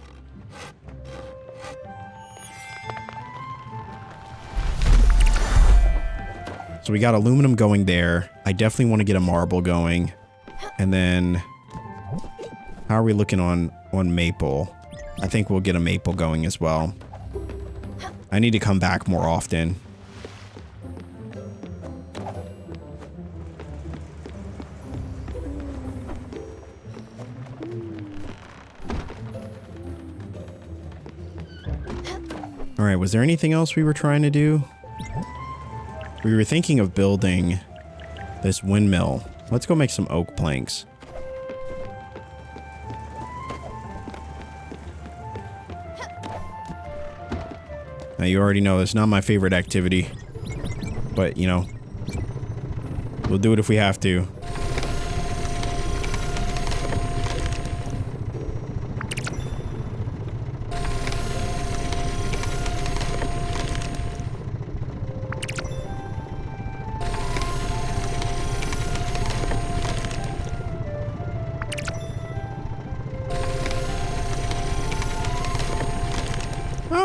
So we got aluminum going there. I definitely want to get a marble going. And then how are we looking on maple? I think we'll get a maple going as well. I need to come back more often. All right, was there anything else we were trying to do? We were thinking of building this windmill. Let's go make some oak planks. Now, you already know it's not my favorite activity, but, you know, we'll do it if we have to.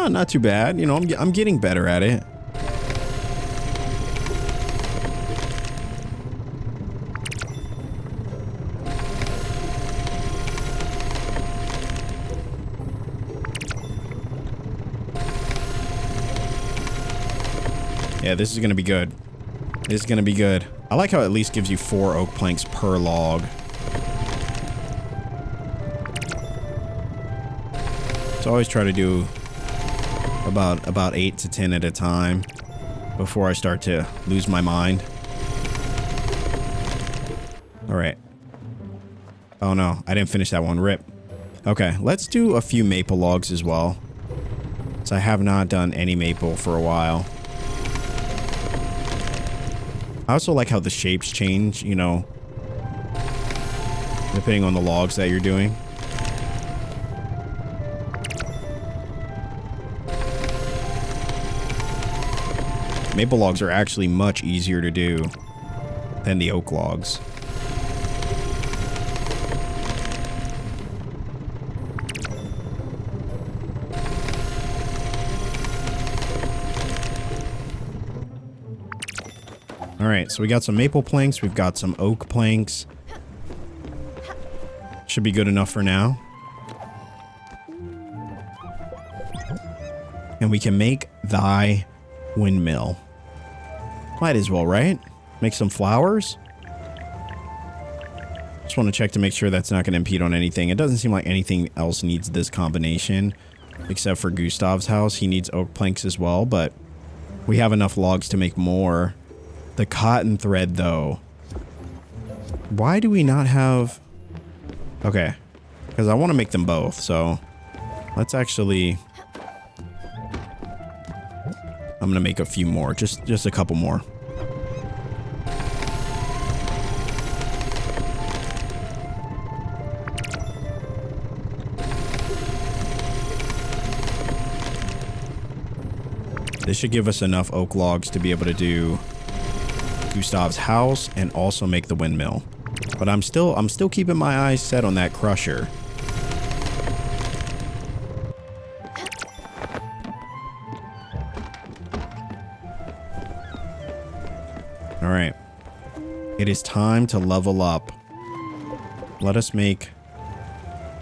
Not too bad. You know, I'm getting better at it. Yeah, this is going to be good. This is going to be good. I like how it at least gives you 4 oak planks per log. So I always try to do about 8 to 10 at a time before I start to lose my mind. All right. Oh no, I didn't finish that one. Rip. Okay, let's do a few maple logs as well. So I have not done any maple for a while. I also like how the shapes change, you know, depending on the logs that you're doing. Maple logs are actually much easier to do than the oak logs. All right, so we got some maple planks. We've got some oak planks. Should be good enough for now. And we can make thy windmill. Might as well, right? Make some flowers. Just want to check to make sure that's not going to impede on anything. It doesn't seem like anything else needs this combination, except for Gustav's house. He needs oak planks as well, but we have enough logs to make more. The cotton thread, though. Why do we not have... Okay. Because I want to make them both, so... Let's actually... I'm gonna make a few more, just a couple more. This should give us enough oak logs to be able to do Gustav's house and also make the windmill. But I'm still keeping my eyes set on that crusher. All right. It is time to level up. Let us make...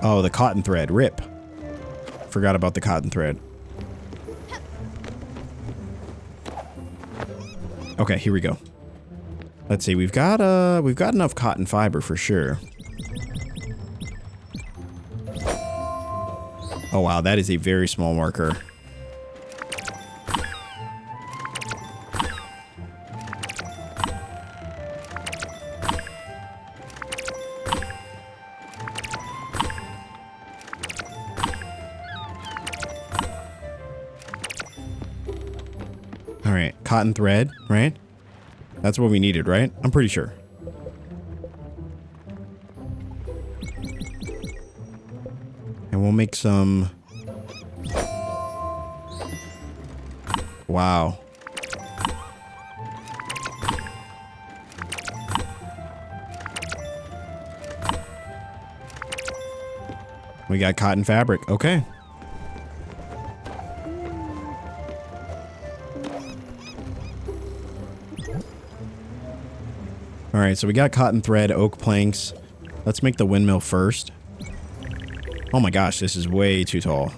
Oh, the cotton thread. Rip. Forgot about the cotton thread. Okay, here we go. Let's see. We've got enough cotton fiber for sure. Oh, wow. That is a very small marker. Cotton thread, right? That's what we needed, right? I'm pretty sure. And we'll make some Wow. We got cotton fabric. Okay. All right, so we got cotton thread, oak planks. Let's make the windmill first. Oh my gosh, this is way too tall.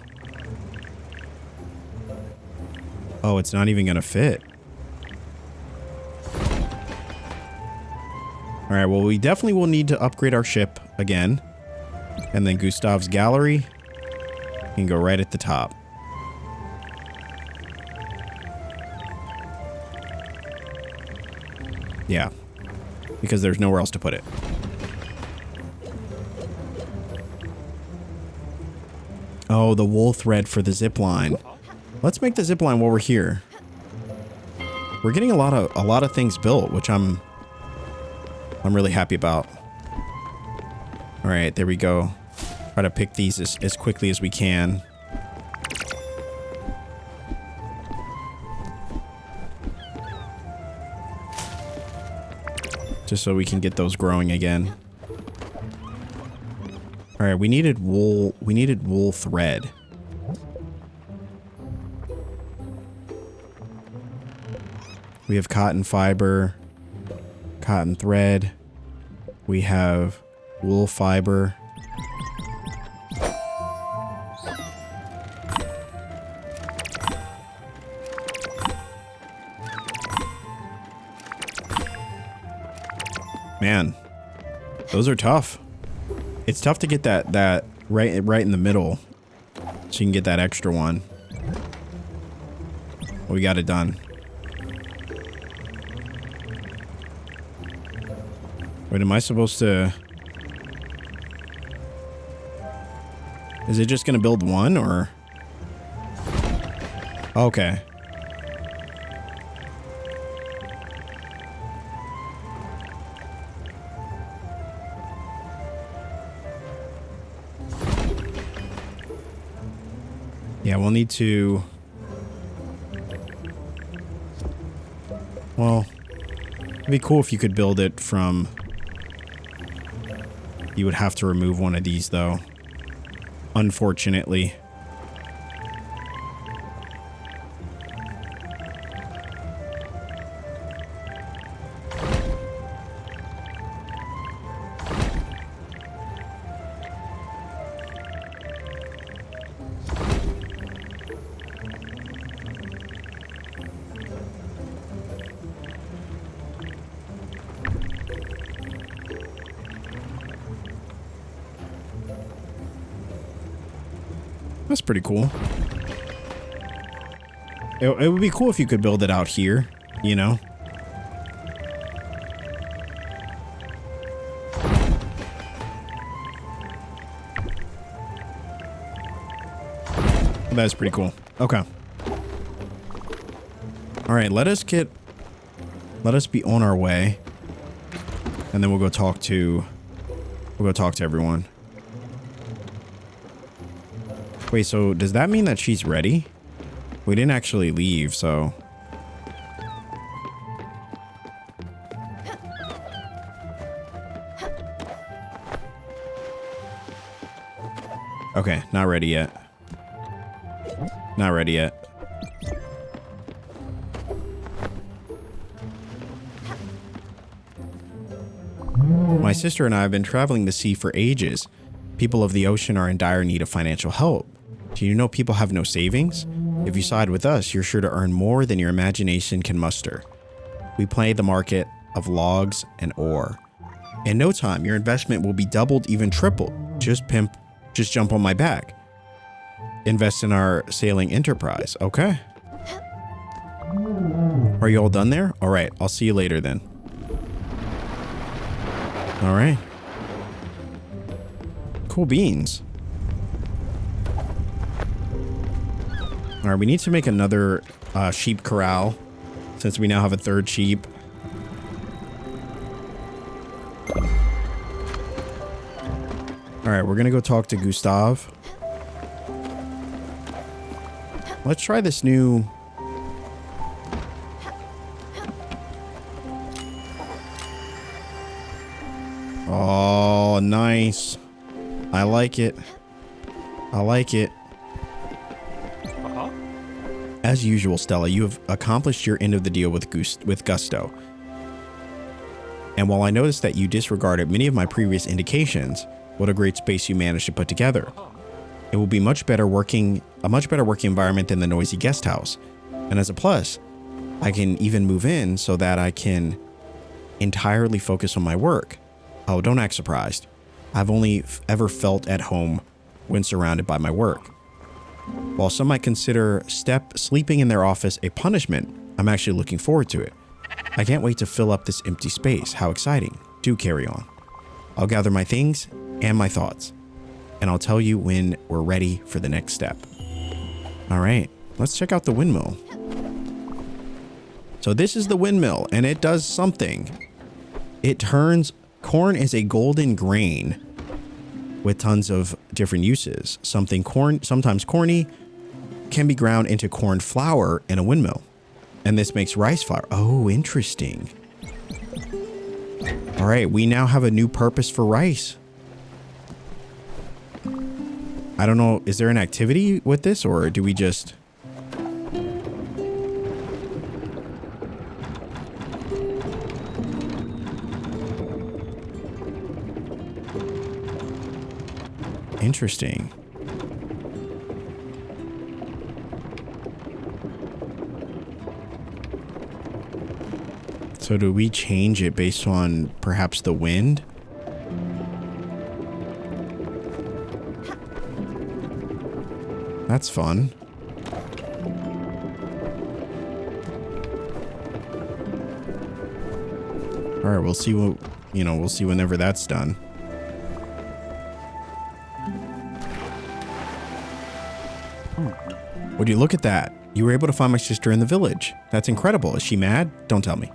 Oh, it's not even gonna fit. All right, well, we definitely will need to upgrade our ship again. And then Gustav's gallery can go right at the top. Yeah, because there's nowhere else to put it. Oh, the wool thread for the zip line. Let's make the zip line while we're here. We're getting a lot of things built, which I'm really happy about. All right, there we go. Try to pick these as quickly as we can. Just so we can get those growing again. All right, we needed wool. We needed wool thread. We have cotton fiber, cotton thread. We have wool fiber. Man, those are tough. It's tough to get that right in the middle, so you can get that extra one. We got it done. Wait, am I supposed to? Is it just gonna build one or? Okay. Yeah, we'll need to... Well, it'd be cool if you could build it from... You would have to remove one of these, though. Unfortunately. That's pretty cool. It would be cool if you could build it out here, you know? That's pretty cool. Okay. All right, let us be on our way. And then we'll go talk to everyone. Wait, so does that mean that she's ready? We didn't actually leave, so... Okay, not ready yet. Not ready yet. My sister and I have been traveling the sea for ages. People of the ocean are in dire need of financial help. Do you know people have no savings? If you side with us, you're sure to earn more than your imagination can muster. We play the market of logs and ore. In no time, your investment will be doubled, even tripled. Just jump on my back. Invest in our sailing enterprise. Okay. Are you all done there? All right, I'll see you later then. All right. Cool beans. All right, we need to make another sheep corral since we now have a third sheep. All right, we're gonna go talk to Gustav. Let's try this new Oh, nice. I like it. I like it. As usual, Stella, you have accomplished your end of the deal with Gusto. And while I noticed that you disregarded many of my previous indications, what a great space you managed to put together. It will be a much better working environment than the noisy guest house. And as a plus, I can even move in so that I can entirely focus on my work. Oh, don't act surprised. I've only ever felt at home when surrounded by my work. While some might consider sleeping in their office a punishment, I'm actually looking forward to it. I can't wait to fill up this empty space. How exciting. Do carry on. I'll gather my things and my thoughts, and I'll tell you when we're ready for the next step. All right, let's check out the windmill. So this is the windmill, and it does something. It turns corn is a golden grain with tons of different uses. Sometimes corny can be ground into corn flour in a windmill. And this makes rice flour. Oh, interesting. All right, we now have a new purpose for rice. I don't know, is there an activity with this, or do we just... Interesting. So do we change it based on perhaps the wind? That's fun. All right, we'll see what, we'll see whenever that's done. Would you look at that? You were able to find my sister in the village. That's incredible. Is she mad? Don't tell me.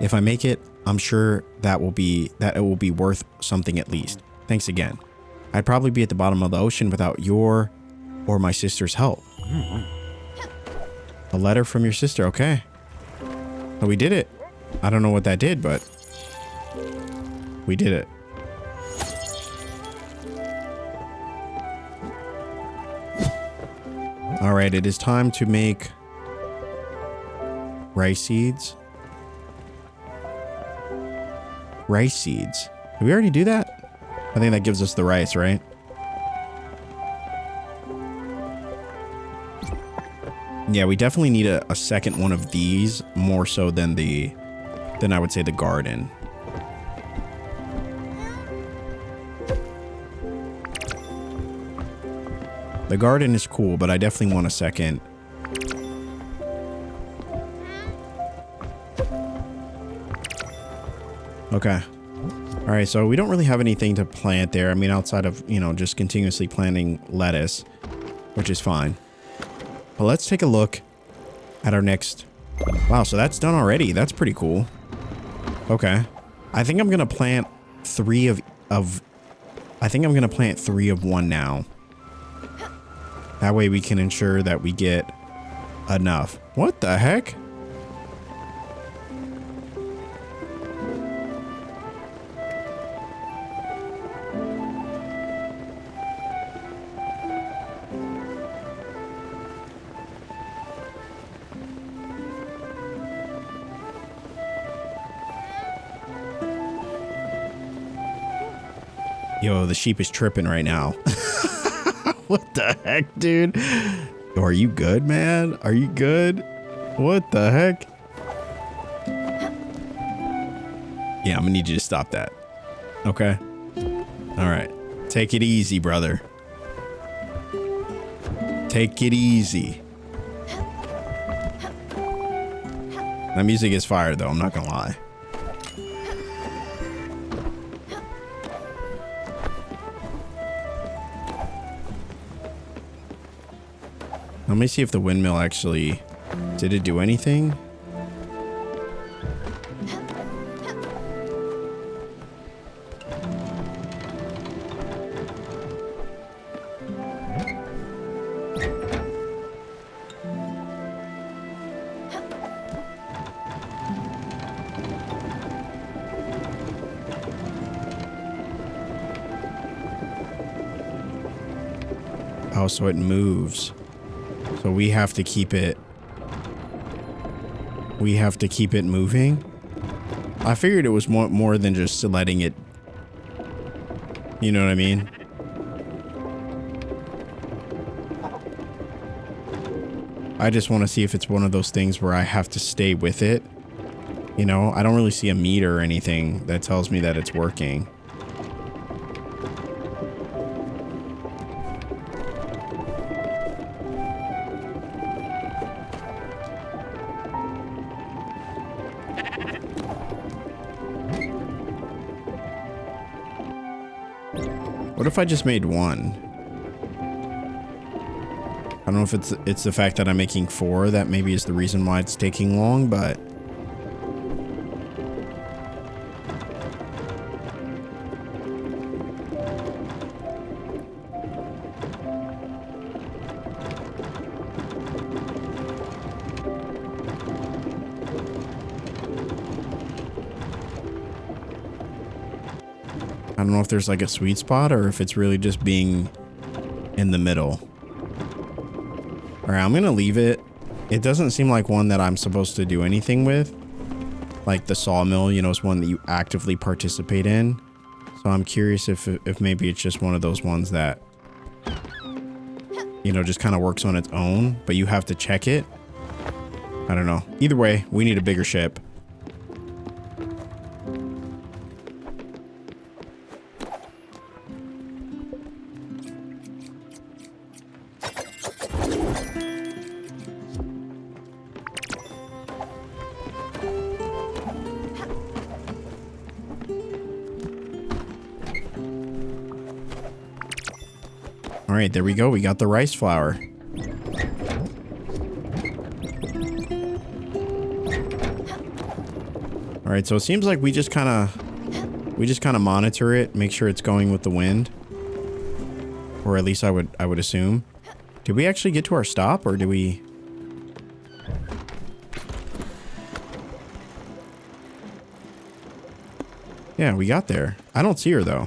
If I make it, I'm sure that it will be worth something at least. Thanks again. I'd probably be at the bottom of the ocean without your or my sister's help. A letter from your sister. Okay. Oh, we did it. I don't know what that did, but we did it. All right, it is time to make rice seeds. Rice seeds. Did we already do that? I think that gives us the rice, right? Yeah, we definitely need a second one of these, more so than I would say the garden. The garden is cool, but I definitely want a second. Okay. All right, so we don't really have anything to plant there. I mean, outside of, just continuously planting lettuce, which is fine. But let's take a look at our next... Wow, so that's done already. That's pretty cool. Okay. I think I'm going to plant three of one now. That way we can ensure that we get enough. What the heck? Yo, the sheep is tripping right now. What the heck, dude? Are you good, man? Are you good? What the heck? Yeah, I'm gonna need you to stop that. Okay. All right. Take it easy, brother. Take it easy. That music is fire, though. I'm not gonna lie. Let me see if the windmill actually... Did it do anything? Oh, so it moves. So we have to keep it... We have to keep it moving? I figured it was more than just letting it... You know what I mean? I just want to see if it's one of those things where I have to stay with it. You know, I don't really see a meter or anything that tells me that it's working. What if I just made one? I don't know if it's the fact that I'm making 4 that maybe is the reason why it's taking long, but... I don't know if there's like a sweet spot or if it's really just being in the middle. All right, I'm going to leave it. It doesn't seem like one that I'm supposed to do anything with. Like the sawmill, you know, is one that you actively participate in. So I'm curious if maybe it's just one of those ones that, you know, just kind of works on its own, but you have to check it. I don't know. Either way, we need a bigger ship. All right, there we go. We got the rice flour. All right, so it seems like we just kind of monitor it, make sure it's going with the wind, or at least I would assume. Did we actually get to our stop, or did we? Yeah, we got there. I don't see her though.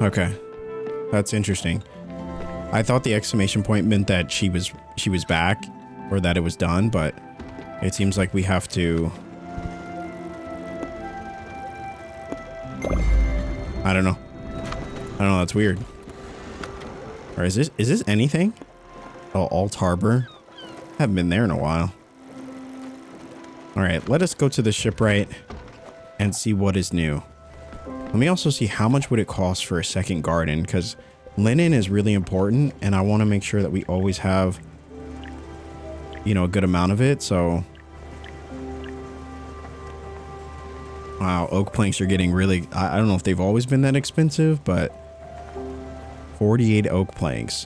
Okay, that's interesting. I thought the exclamation point meant that she was back, or that it was done, but it seems like we have to. I don't know. That's weird. Or is this anything? Oh, Alt Harbor. Haven't been there in a while. All right, let us go to the shipwright and see what is new. Let me also see how much would it cost for a second garden, because linen is really important and I want to make sure that we always have, you know, a good amount of it. So wow, oak planks are getting really, I don't know if they've always been that expensive, but 48 oak planks.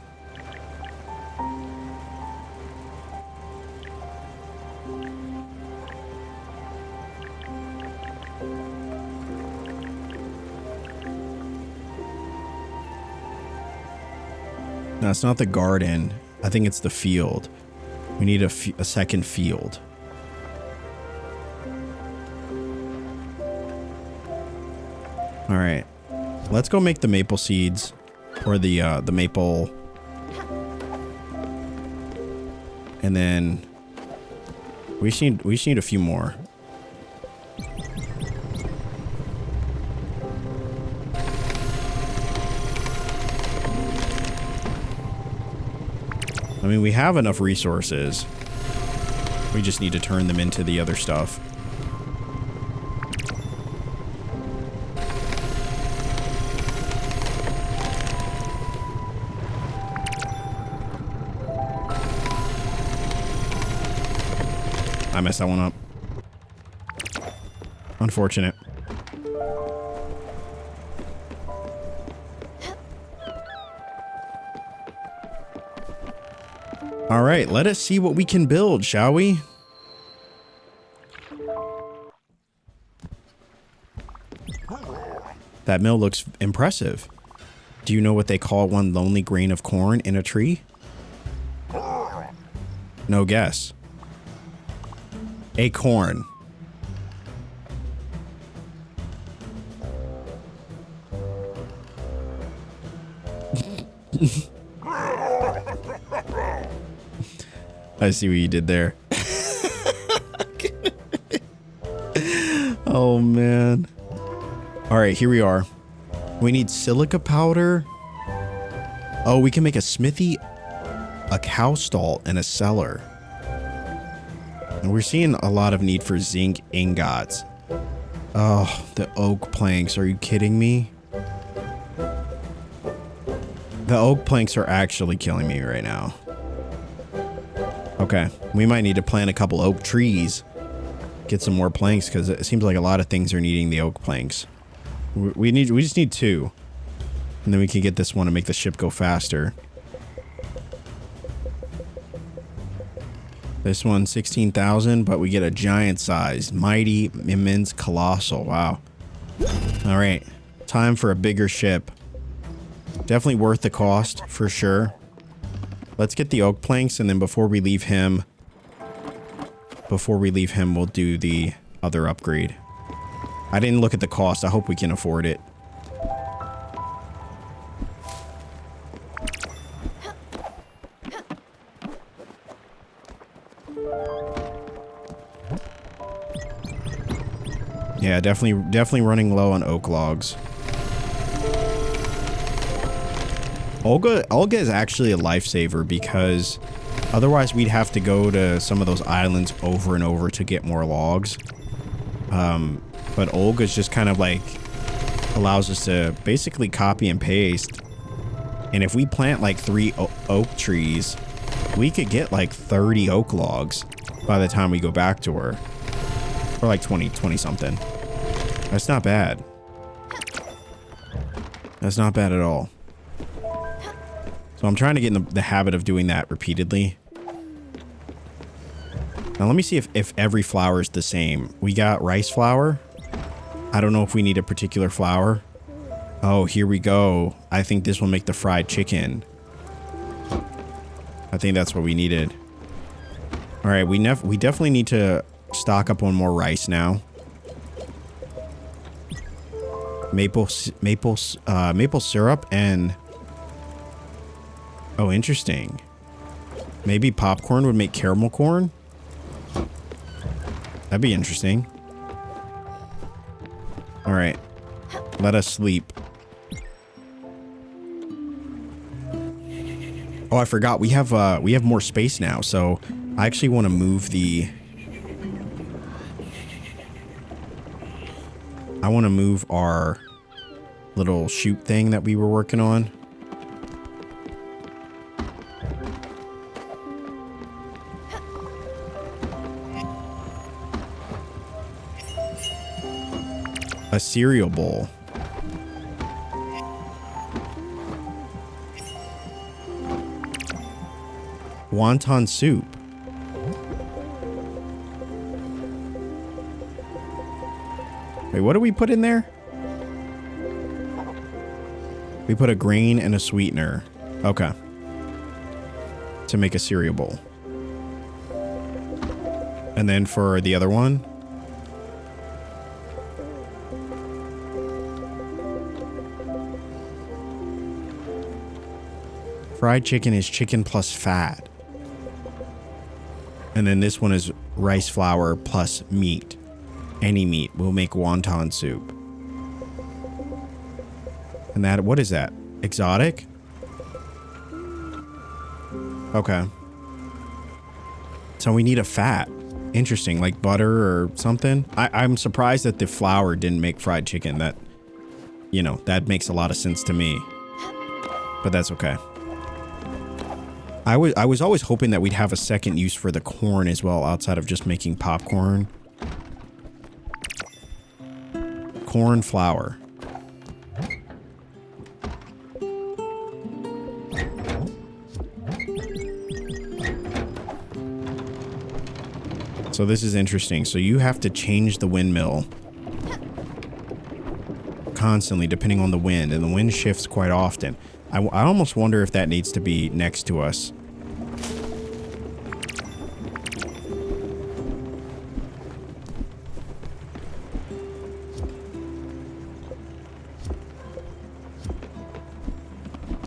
No, it's not the garden. I think it's the field. We need a second field. All right, let's go make the maple seeds, or the maple, and then we just need a few more. I mean, we have enough resources. We just need to turn them into the other stuff. I messed that one up. Unfortunate. All right, let us see what we can build, shall we? That mill looks impressive. Do you know what they call one lonely grain of corn in a tree? No guess. Acorn. I see what you did there. Oh, man. All right, here we are. We need silica powder. Oh, we can make a smithy, a cow stall, and a cellar. And we're seeing a lot of need for zinc ingots. Oh, the oak planks. Are you kidding me? The oak planks are actually killing me right now. Okay, we might need to plant a couple oak trees. Get some more planks, because it seems like a lot of things are needing the oak planks. We just need 2. And then we can get this one and make the ship go faster. This one, 16,000, but we get a giant size. Mighty, immense, colossal. Wow. All right. Time for a bigger ship. Definitely worth the cost, for sure. Let's get the oak planks, and then before we leave him, we'll do the other upgrade. I didn't look at the cost. I hope we can afford it. Yeah, definitely running low on oak logs. Olga is actually a lifesaver, because otherwise we'd have to go to some of those islands over and over to get more logs. But Olga's just kind of like allows us to basically copy and paste. And if we plant like 3 oak trees, we could get like 30 oak logs by the time we go back to her. Or like 20 something. That's not bad. That's not bad at all. So I'm trying to get in the habit of doing that repeatedly. Now let me see if every flour is the same. We got rice flour. I don't know if we need a particular flour. Oh, here we go. I think this will make the fried chicken. I think that's what we needed. All right, we definitely need to stock up on more rice now. Maple syrup and... Oh, interesting. Maybe popcorn would make caramel corn? That'd be interesting. All right. Let us sleep. Oh, I forgot. We have more space now, so I actually want to move the... I want to move our little chute thing that we were working on. A cereal bowl. Wonton soup. Wait, what do we put in there? We put a grain and a sweetener. Okay. To make a cereal bowl. And then for the other one? Fried chicken is chicken plus fat. And then this one is rice flour plus meat. Any meat will make wonton soup. And that, what is that? Exotic? Okay. So we need a fat. Interesting, like butter or something. I'm surprised that the flour didn't make fried chicken. That, you know, that makes a lot of sense to me. But that's okay. I was always hoping that we'd have a second use for the corn as well, outside of just making popcorn. Corn flour. So this is interesting. So you have to change the windmill constantly depending on the wind, and the wind shifts quite often. I almost wonder if that needs to be next to us.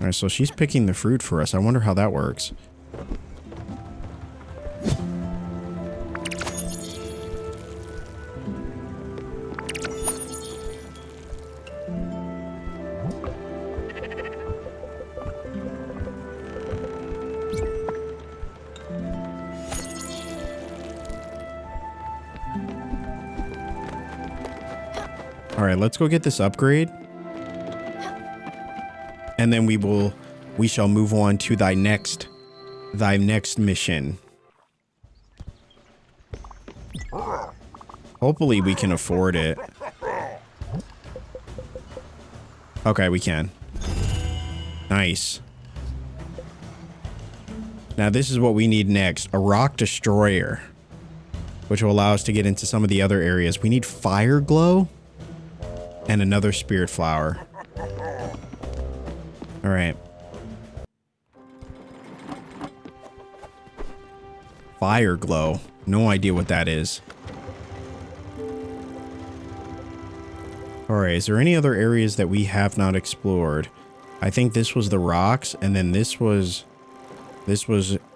All right, so she's picking the fruit for us. I wonder how that works. All right, let's go get this upgrade. And then we shall move on to thy next mission. Hopefully we can afford it. Okay, we can. Nice. Now this is what we need next. A rock destroyer. Which will allow us to get into some of the other areas. We need fire glow. And another spirit flower. All right. Fire glow. No idea what that is. All right. Is there any other areas that we have not explored? I think this was the rocks, and then this was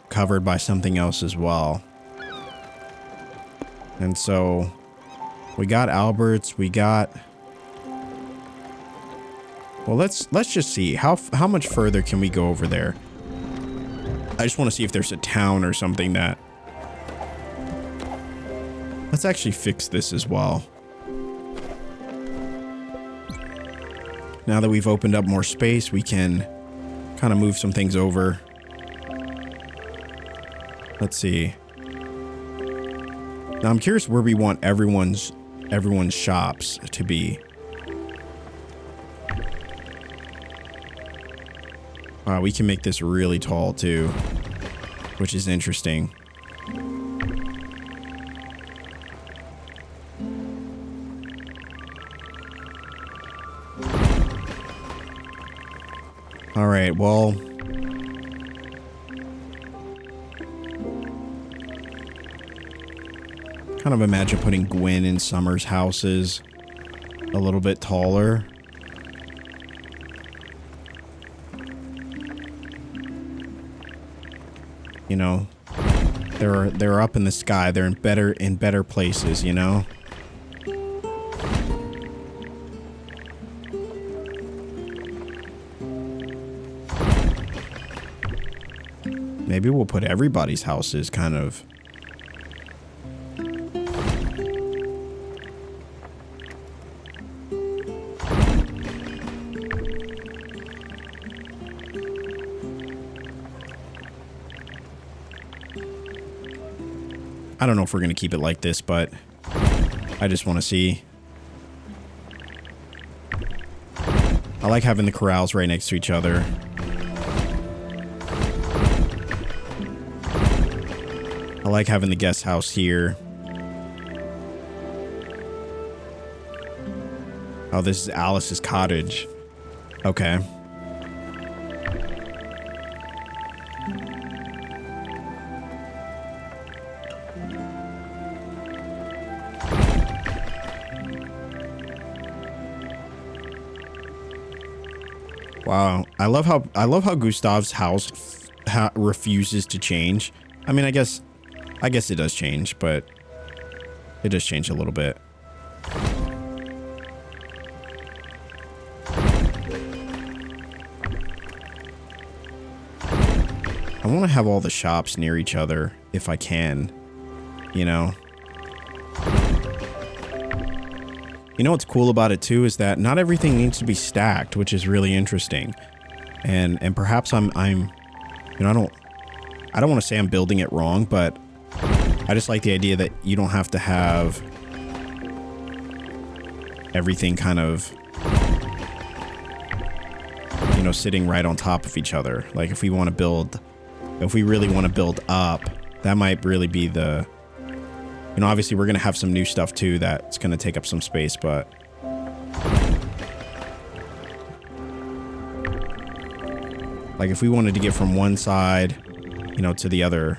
covered by something else as well. And so we got Albert's. We got. Well, let's just see. How much further can we go over there? I just want to see if there's a town or something that... Let's actually fix this as well. Now that we've opened up more space, we can kind of move some things over. Let's see. Now I'm curious where we want everyone's shops to be. Wow, we can make this really tall too, which is interesting. All right, well, kind of imagine putting Gwen in Summer's houses a little bit taller. You know, they're up in the sky. They're in better places, you know. Maybe we'll put everybody's houses kind of. I don't know if we're going to keep it like this, but I just want to see. I like having the corrals right next to each other. I like having the guest house here. Oh, this is Alice's cottage. Okay. Wow, I love how Gustav's house refuses to change. I mean, I guess it does change, but it does change a little bit. I want to have all the shops near each other if I can, you know. You know what's cool about it too is that not everything needs to be stacked, which is really interesting. And perhaps I'm you know, I don't want to say I'm building it wrong, but I just like the idea that you don't have to have everything kind of, you know, sitting right on top of each other. Like if we really want to build up, that might really be the, you know, obviously we're going to have some new stuff too that's going to take up some space, but like if we wanted to get from one side, you know, to the other.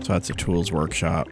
So that's a tools workshop.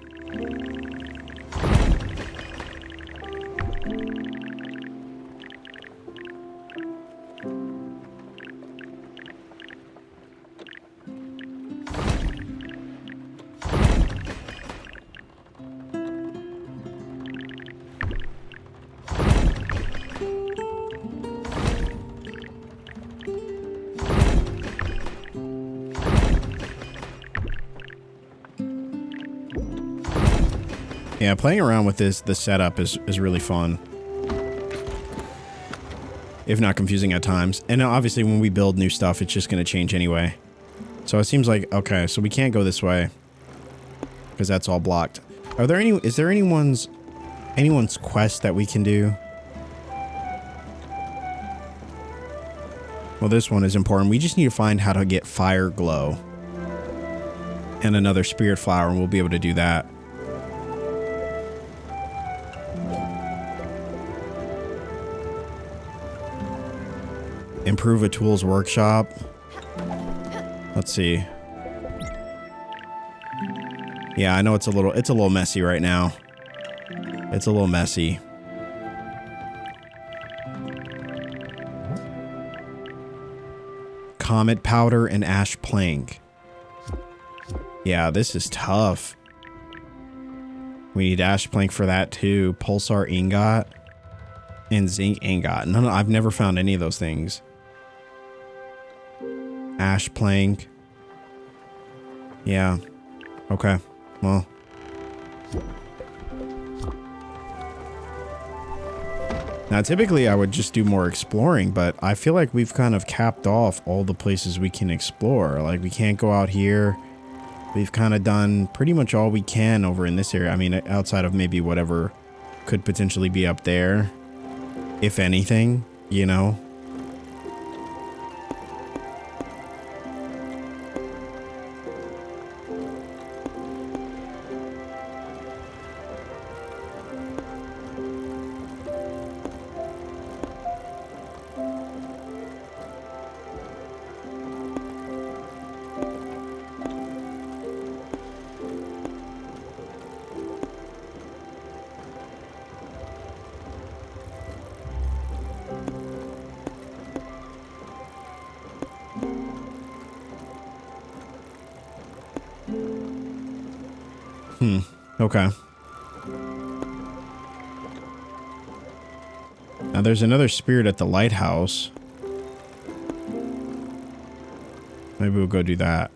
Yeah, playing around with the setup is really fun. If not confusing at times. And obviously when we build new stuff, it's just going to change anyway. So it seems like, okay, so we can't go this way. Because that's all blocked. Are there is there anyone's quest that we can do? Well, this one is important. We just need to find how to get fire glow. And another spirit flower, and we'll be able to do that. Improve a tools workshop. Let's see. Yeah, I know it's a little messy right now. It's a little messy. Comet powder and ash plank. Yeah, this is tough. We need ash plank for that too. Pulsar ingot and zinc ingot. No, I've never found any of those things. Ash plank. Yeah. Okay. Well. Now, typically I would just do more exploring, but I feel like we've kind of capped off all the places we can explore. Like, we can't go out here. We've kind of done pretty much all we can over in this area. I mean, outside of maybe whatever could potentially be up there. If anything, you know? Okay. Now there's another spirit at the lighthouse. Maybe we'll go do that.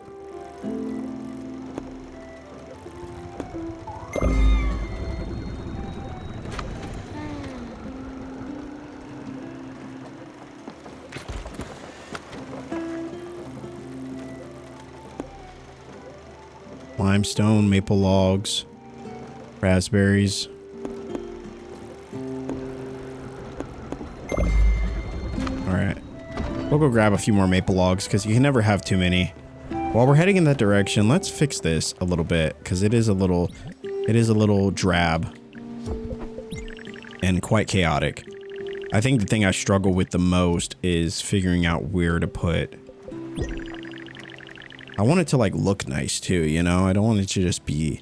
Limestone, maple logs, raspberries. Alright. We'll go grab a few more maple logs because you can never have too many. While we're heading in that direction, let's fix this a little bit because it is a little drab and quite chaotic. I think the thing I struggle with the most is figuring out where to put. I want it to like look nice too, you know? I don't want it to just be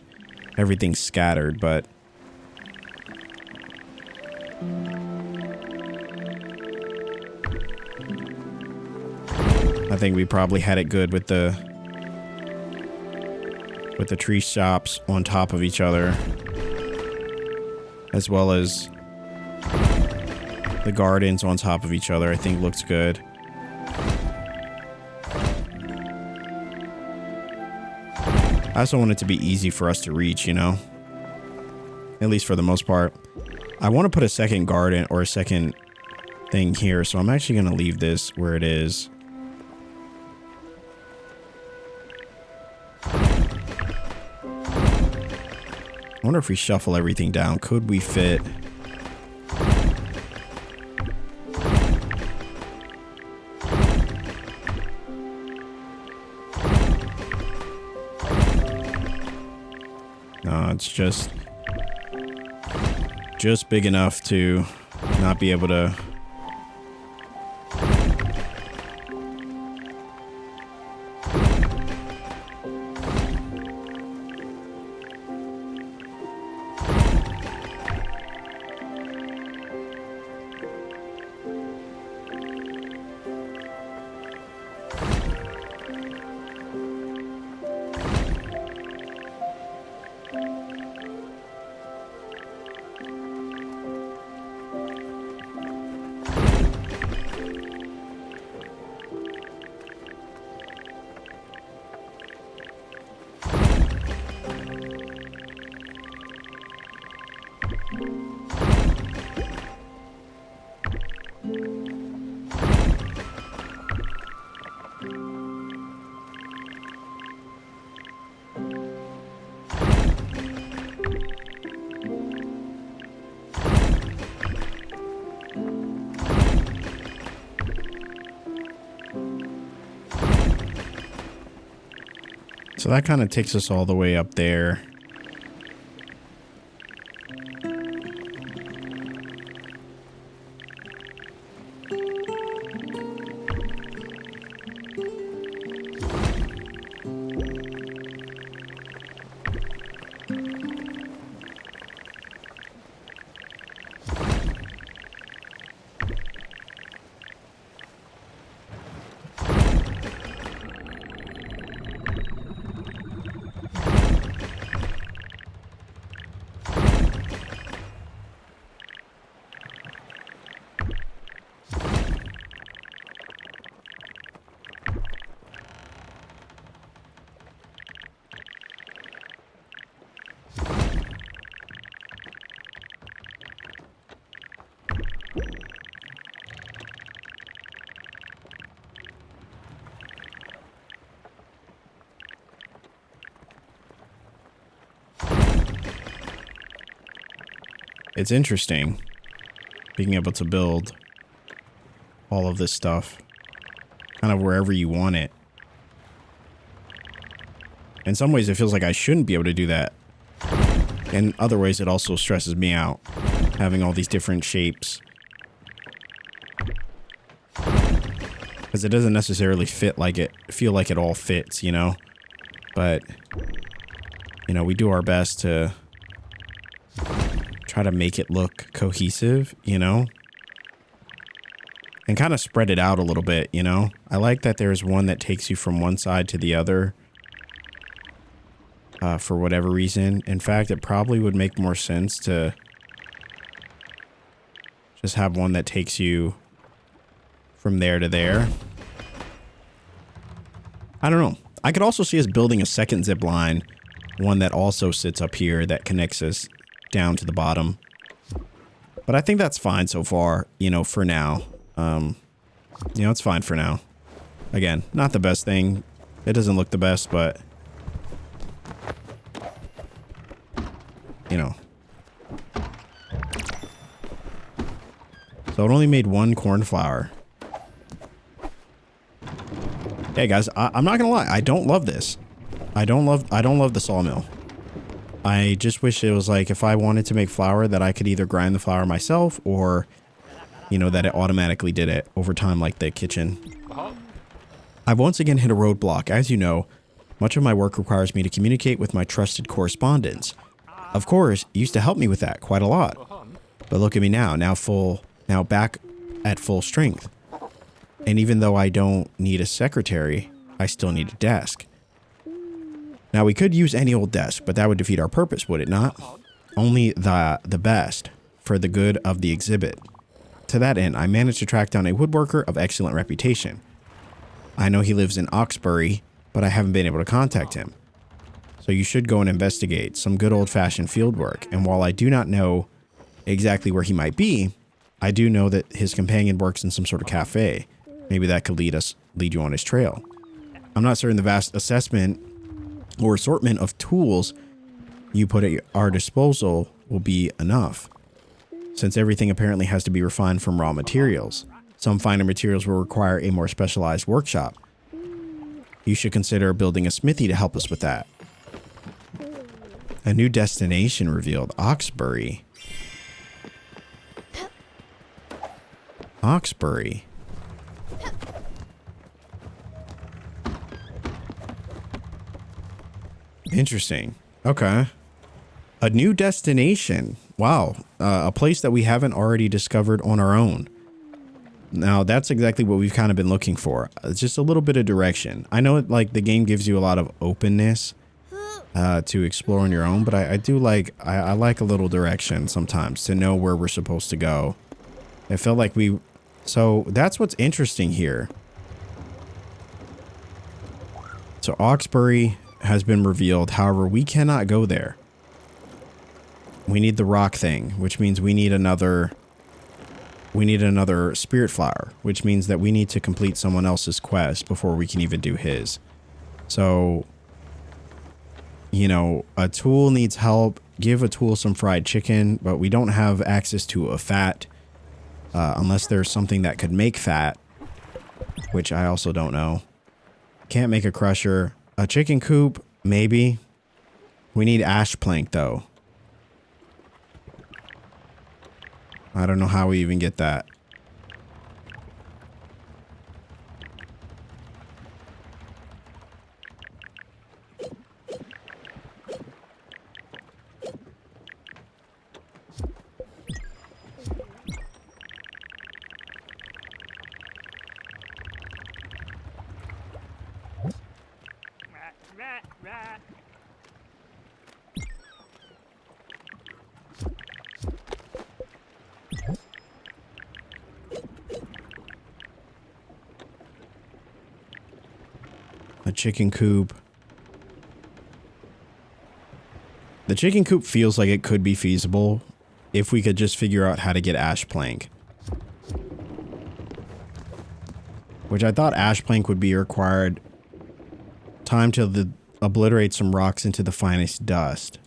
everything scattered, but I think we probably had it good with the tree shops on top of each other, as well as the gardens on top of each other. I think looks good. I also want it to be easy for us to reach, you know? At least for the most part. I want to put a second garden or a second thing here, so I'm actually going to leave this where it is. I wonder if we shuffle everything down, could we fit? No, it's just big enough to not be able to. So that kind of takes us all the way up there. It's interesting being able to build all of this stuff kind of wherever you want it. In some ways, it feels like I shouldn't be able to do that. In other ways, it also stresses me out, having all these different shapes. Because it doesn't necessarily feel like it all fits, you know? But, you know, we do our best to try to make it look cohesive, you know? And kind of spread it out a little bit, you know? I like that there's one that takes you from one side to the other. For whatever reason. In fact, it probably would make more sense to just have one that takes you from there to there. I don't know. I could also see us building a second zip line, one that also sits up here that connects us down to the bottom. But I think that's fine so far, you know, for now. You know, it's fine for now. Again, not the best thing. It doesn't look the best, but you know. So it only made one cornflower. Hey guys, I'm not gonna lie, I don't love this. I don't love the sawmill. I just wish it was like if I wanted to make flour that I could either grind the flour myself or, you know, that it automatically did it over time like the kitchen. I've once again hit a roadblock. As you know, much of my work requires me to communicate with my trusted correspondents. Of course, it used to help me with that quite a lot. But look at me now back at full strength. And even though I don't need a secretary, I still need a desk. Now, we could use any old desk, but that would defeat our purpose, would it not? Only the best for the good of the exhibit. To that end, I managed to track down a woodworker of excellent reputation. I know he lives in Oxbury, but I haven't been able to contact him. So you should go and investigate some good old-fashioned field work. And while I do not know exactly where he might be, I do know that his companion works in some sort of cafe. Maybe that could lead you on his trail. I'm not certain the vast assessment or assortment of tools you put at our disposal will be enough, since everything apparently has to be refined from raw materials. Some finer materials will require a more specialized workshop. You should consider building a smithy to help us with that. A new destination revealed. Oxbury. Oxbury. Interesting. Okay. A new destination. Wow. A place that we haven't already discovered on our own. Now, that's exactly what we've kind of been looking for. It's just a little bit of direction. I know the game gives you a lot of openness to explore on your own, but I do I like a little direction sometimes to know where we're supposed to go. It felt like so that's what's interesting here. So Oxbury has been revealed. However, we cannot go there. We need the rock thing, which means we need another spirit flower, which means that we need to complete someone else's quest before we can even do his. So, you know, a tool needs help. Give a tool some fried chicken, but we don't have access to a fat unless there's something that could make fat, which I also don't know. Can't make a crusher. A chicken coop, maybe. We need ash plank, though. I don't know how we even get that. A chicken coop. The chicken coop feels like it could be feasible if we could just figure out how to get ash plank. Which I thought ash plank would be required. Time to obliterate some rocks into the finest dust.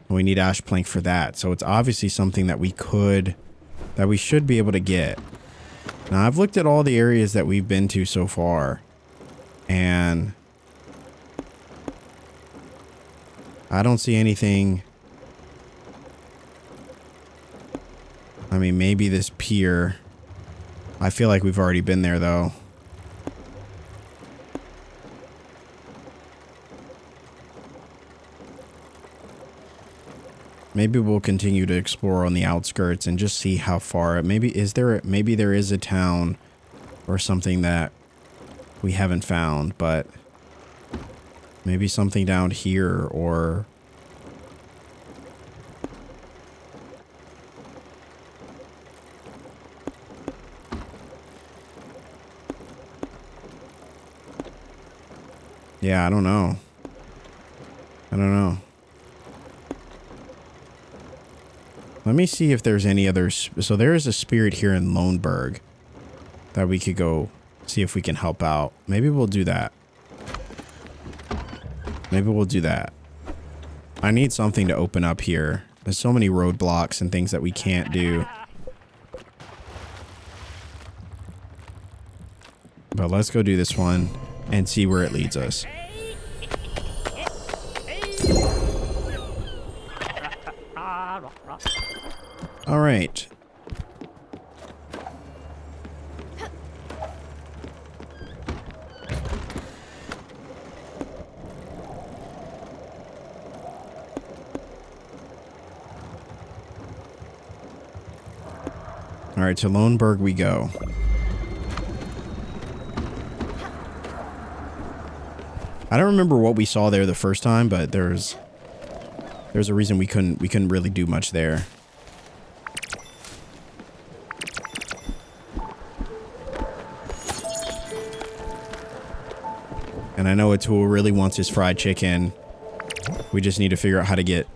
We need ash plank for that. So it's obviously something that we should be able to get. Now I've looked at all the areas that we've been to so far. And I don't see anything. I mean, maybe this pier. I feel like we've already been there, though. Maybe we'll continue to explore on the outskirts and just see how far. Maybe there is a town or something that we haven't found, but maybe something down here or yeah, I don't know. Let me see if there's any others. So there is a spirit here in Loneburg that we could go see if we can help out. Maybe we'll do that. I need something to open up here. There's so many roadblocks and things that we can't do. But let's go do this one and see where it leads us. All right. All right, to Loneburg we go. I don't remember what we saw there the first time, but there's a reason we couldn't really do much there. And I know Atul really wants his fried chicken. We just need to figure out how to get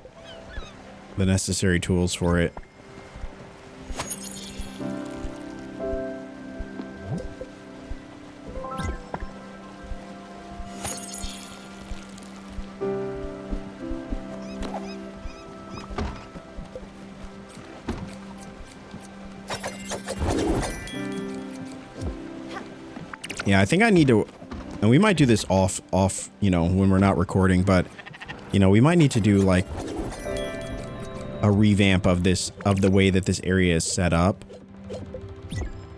the necessary tools for it. Yeah, I think I need to, and we might do this off, you know, when we're not recording, but, you know, we might need to do like a revamp of the way that this area is set up,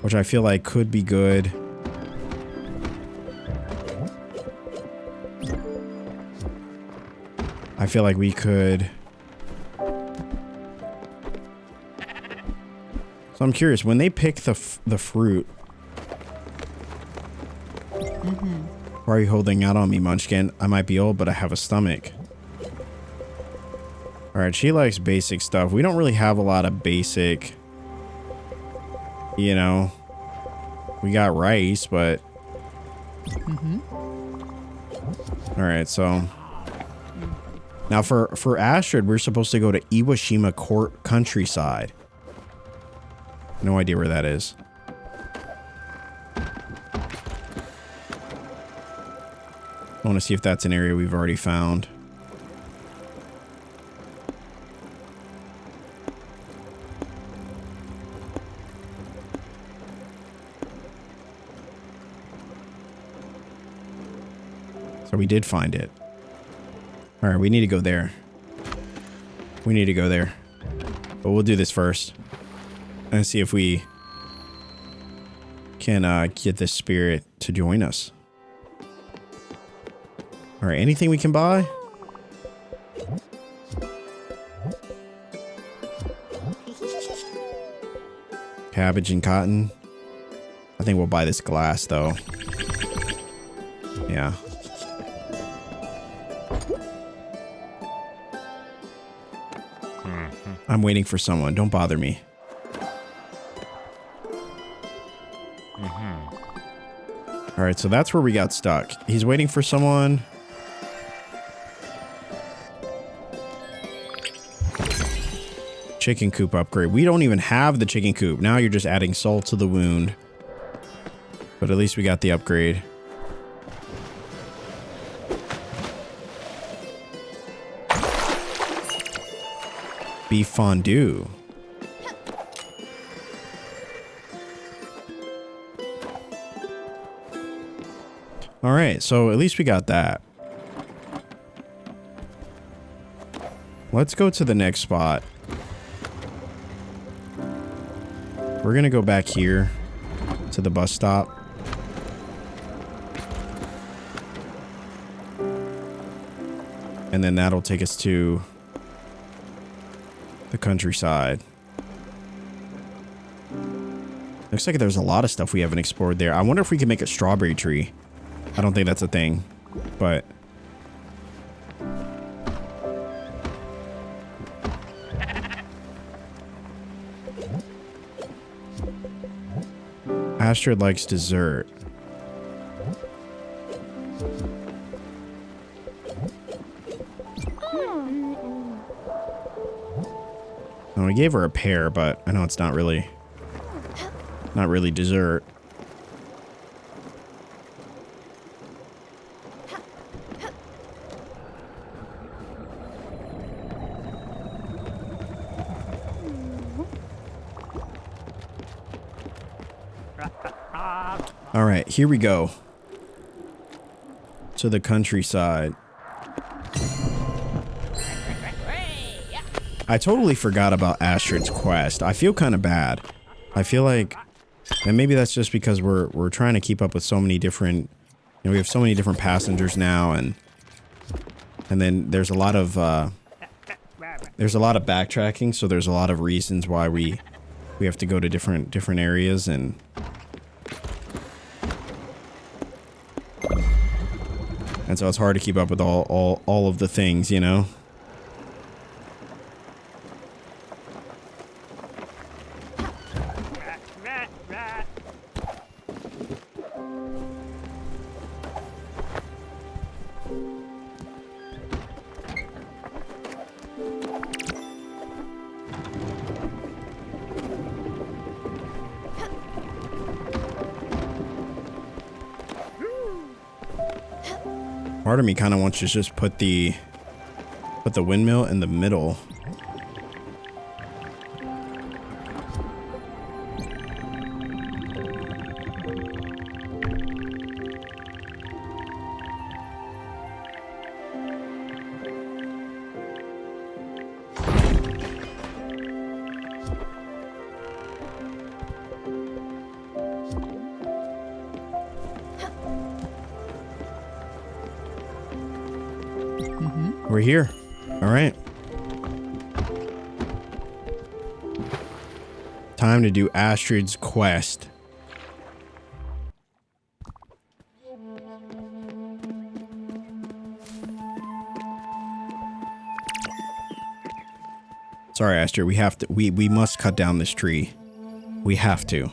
which I feel like could be good. I feel like we could. So I'm curious, when they pick the fruit. Why are you holding out on me, Munchkin? I might be old, but I have a stomach. Alright, she likes basic stuff. We don't really have a lot of basic, you know. We got rice, but... Alright, so... Now for Astrid, we're supposed to go to Iwashima Court Countryside. No idea where that is. I want to see if that's an area we've already found. So But we did find it. Alright, we need to go there. We need to go there. But we'll do this first. And see if we can get this spirit to join us. Alright, anything we can buy? Cabbage and cotton. I think we'll buy this glass, though. Yeah. I'm waiting for someone. Don't bother me. Alright, so that's where we got stuck. He's waiting for someone. Chicken coop upgrade. We don't even have the chicken coop. Now you're just adding salt to the wound. But at least we got the upgrade. Beef fondue. Alright, so at least we got that. Let's go to the next spot. We're gonna go back here to the bus stop. And then that'll take us to the countryside. Looks like there's a lot of stuff we haven't explored there. I wonder if we can make a strawberry tree. I don't think that's a thing, but... Astrid likes dessert. Oh, we gave her a pear, but I know it's not really dessert. All right, here we go. To the countryside. I totally forgot about Astrid's quest. I feel kind of bad. I feel like, and maybe that's just because we're trying to keep up with so many different, you know, we have so many different passengers now, and then there's a lot of backtracking, so there's a lot of reasons why we have to go to different areas, and so it's hard to keep up with all of the things, you know? Part of me kind of wants to just put the windmill in the middle. We're here. All right. Time to do Astrid's quest. Sorry, Astrid. We have to. We must cut down this tree. We have to.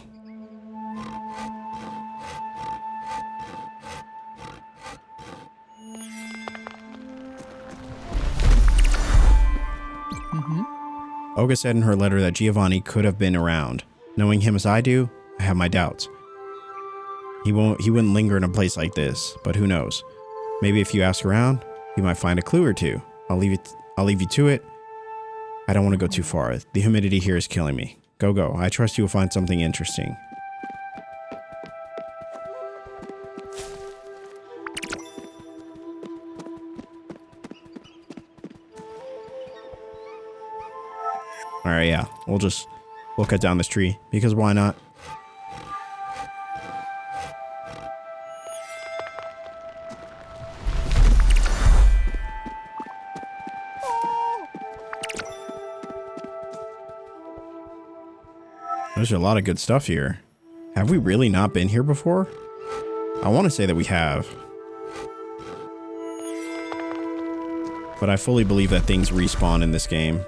Olga said in her letter that Giovanni could have been around. Knowing him as I do, I have my doubts. He wouldn't linger in a place like this, but who knows? Maybe if you ask around, you might find a clue or two. I'll leave you to it. I don't want to go too far. The humidity here is killing me. Go. I trust you will find something interesting. All right, yeah. We'll cut down this tree because why not? There's a lot of good stuff here. Have we really not been here before? I want to say that we have. But I fully believe that things respawn in this game.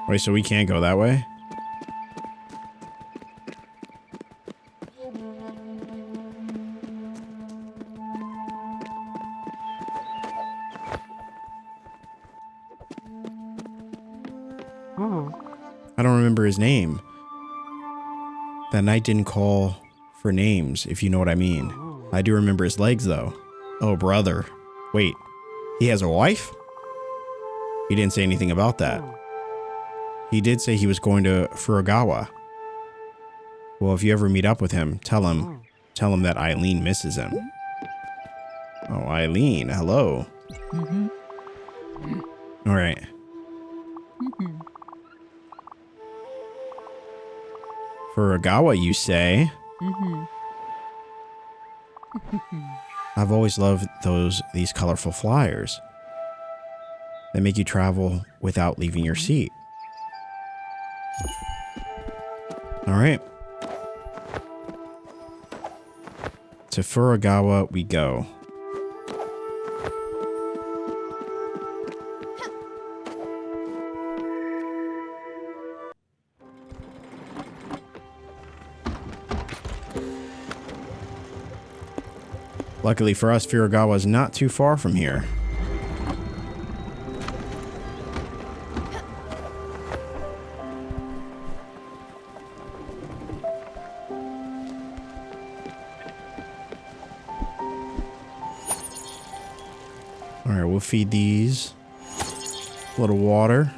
Wait, so we can't go that way? I don't remember his name. That knight didn't call for names, if you know what I mean. I do remember his legs, though. Oh, brother. Wait, he has a wife? He didn't say anything about that. He did say he was going to Furugawa. Well, if you ever meet up with him, tell him that Eileen misses him. Oh, Eileen, hello. All right. Furugawa, you say? I've always loved these colorful flyers. They make you travel without leaving your seat. All right. To Furugawa we go. Luckily for us, Furugawa is not too far from here. All right, we'll feed these a little water.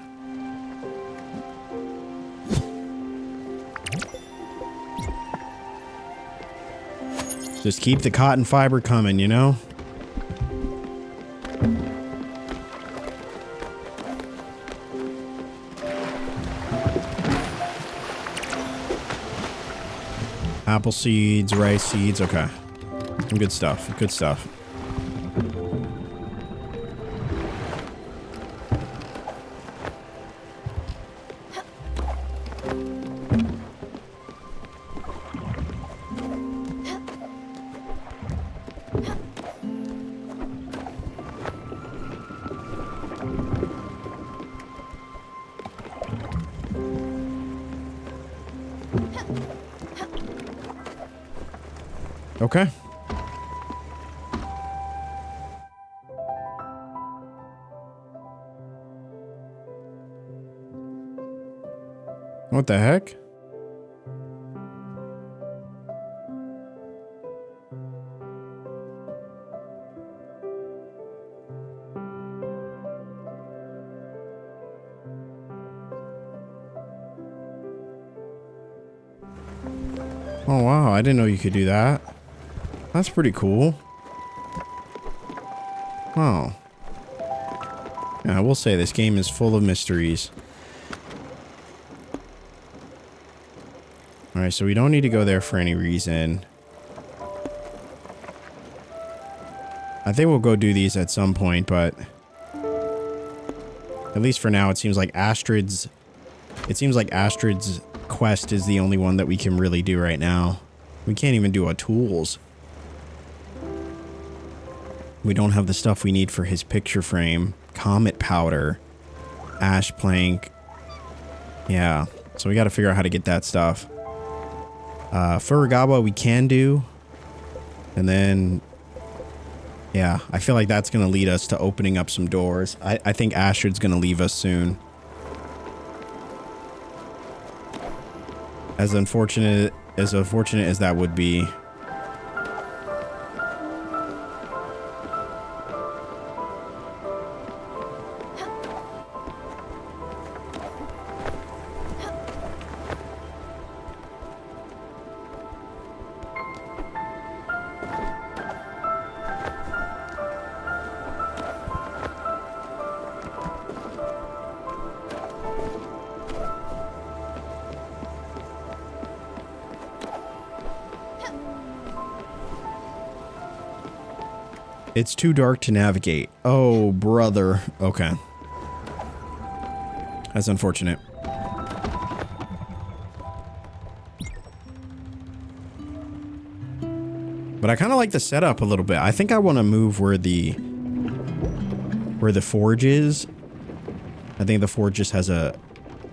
Just keep the cotton fiber coming, you know? Apple seeds, rice seeds, okay. Some good stuff, good stuff. Okay. What the heck? Oh wow, I didn't know you could do that. That's pretty cool. Oh. Yeah, I will say this game is full of mysteries. Alright, so we don't need to go there for any reason. I think we'll go do these at some point, but at least for now, it seems like Astrid's quest is the only one that we can really do right now. We can't even do our tools. We don't have the stuff we need for his picture frame. Comet powder. Ash plank. Yeah. So we got to figure out how to get that stuff. Furugawa we can do. And then... yeah, I feel like that's going to lead us to opening up some doors. I think Astrid's going to leave us soon. As unfortunate as that would be. It's too dark to navigate. Oh, brother. Okay. That's unfortunate. But I kind of like the setup a little bit. I think I want to move where the forge is. I think the forge just has a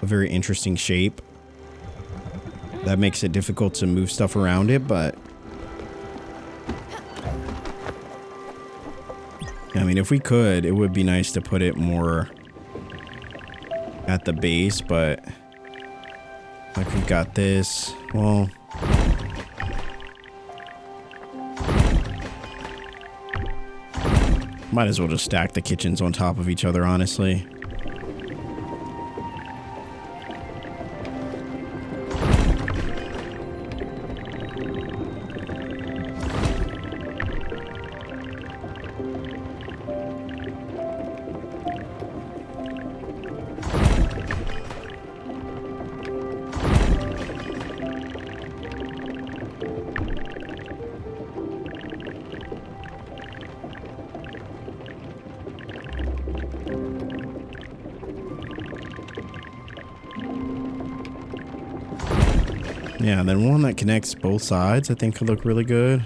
very interesting shape. That makes it difficult to move stuff around it, but... I mean, if we could, it would be nice to put it more at the base, but... Like, we've got this. Well... Might as well just stack the kitchens on top of each other, honestly. Yeah, and then one that connects both sides, I think could look really good.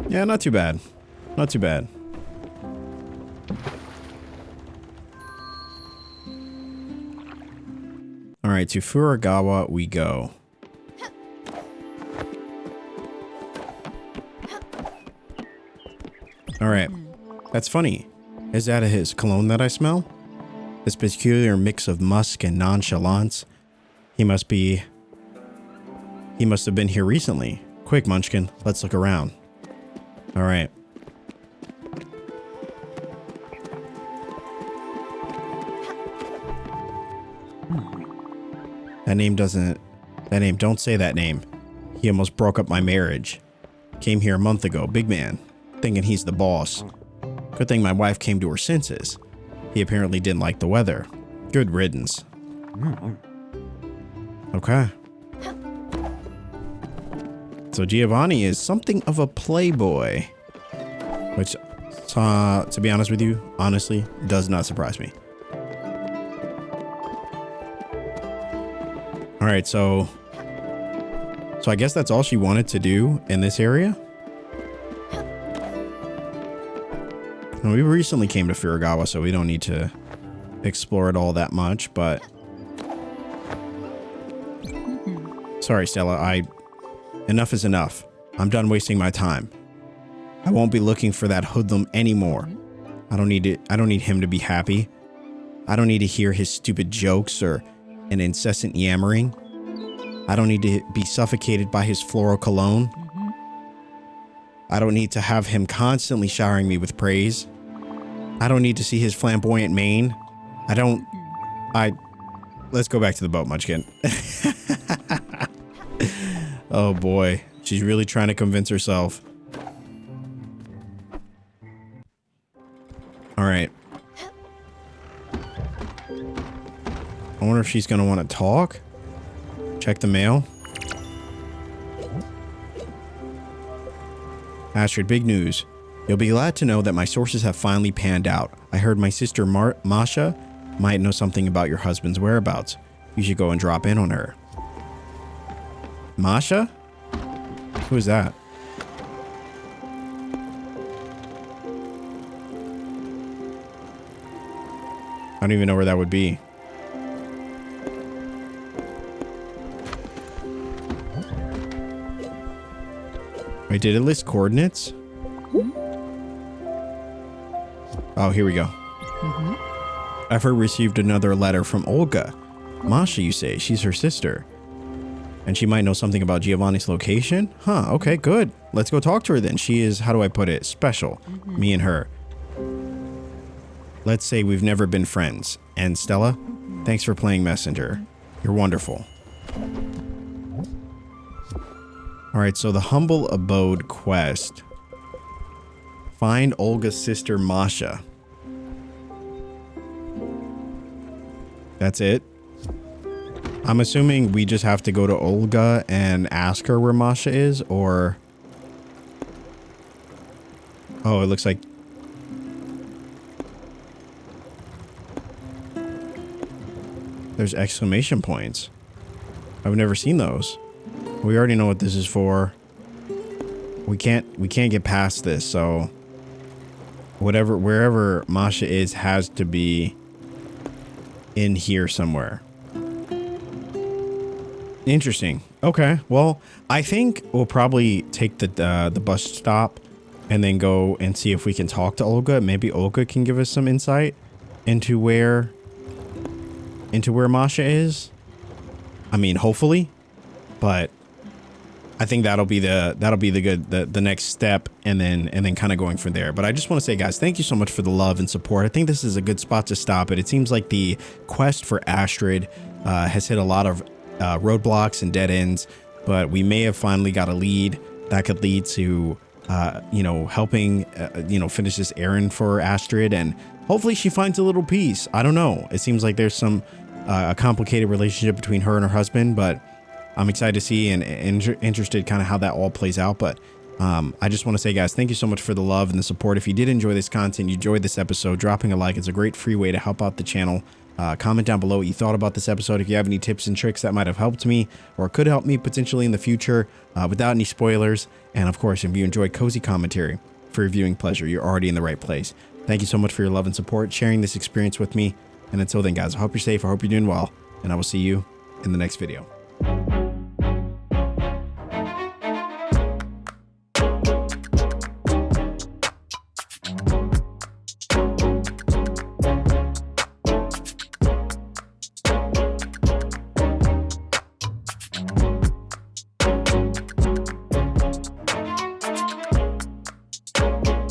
Yeah, not too bad. Not too bad. All right, to Furagawa we go. All right, that's funny. Is that his cologne that I smell? This peculiar mix of musk and nonchalance. He must have been here recently. Quick, Munchkin, let's look around. All right. Don't say that name. He almost broke up my marriage. Came here a month ago, big man, thinking he's the boss. Good thing my wife came to her senses. He apparently didn't like the weather. Good riddance. Okay. So Giovanni is something of a playboy. Which, to be honest with you, honestly, does not surprise me. Alright, so I guess that's all she wanted to do in this area? Well, we recently came to Furagawa, so we don't need to explore it all that much, but... Sorry, Stella, enough is enough. I'm done wasting my time. I won't be looking for that hoodlum anymore. I don't need him to be happy. I don't need to hear his stupid jokes or an incessant yammering. I don't need to be suffocated by his floral cologne. I don't need to have him constantly showering me with praise. I don't need to see his flamboyant mane. Let's go back to the boat, Munchkin. Oh boy, she's really trying to convince herself. All right. I wonder if she's gonna want to talk. Check the mail. Astrid, big news. You'll be glad to know that my sources have finally panned out. I heard my sister Masha might know something about your husband's whereabouts. You should go and drop in on her. Masha? Who is that? I don't even know where that would be. Wait, did it list coordinates? Oh, here we go. I've received another letter from Olga. Masha, you say? She's her sister. And she might know something about Giovanni's location? Huh, okay, good. Let's go talk to her then. She is, how do I put it, special. Me and her. Let's say we've never been friends. And Stella, thanks for playing messenger. You're wonderful. Alright, so the Humble Abode quest. Find Olga's sister Masha. That's it. I'm assuming we just have to go to Olga and ask her where Masha is, or... Oh, it looks like... There's exclamation points. I've never seen those. We already know what this is for. We can't get past this, so... Wherever Masha is has to be in here somewhere. Interesting. Okay. Well, I think we'll probably take the bus stop and then go and see if we can talk to Olga. Maybe Olga can give us some insight into where Masha is. I mean, hopefully, but I think that'll be the next step, and then kind of going from there. But I just want to say, guys, thank you so much for the love and support. I think this is a good spot to stop it. It seems like the quest for Astrid has hit a lot of roadblocks and dead ends, but we may have finally got a lead that could lead to helping finish this errand for Astrid, and hopefully she finds a little peace. I don't know. It seems like there's some a complicated relationship between her and her husband, but I'm excited to see and interested kind of how that all plays out. But I just want to say, guys, thank you so much for the love and the support. If you did enjoy this content, you enjoyed this episode, dropping a like is a great free way to help out the channel. Comment down below what you thought about this episode. If you have any tips and tricks that might have helped me or could help me potentially in the future without any spoilers. And of course, if you enjoyed cozy commentary for your viewing pleasure, you're already in the right place. Thank you so much for your love and support, sharing this experience with me. And until then, guys, I hope you're safe. I hope you're doing well. And I will see you in the next video.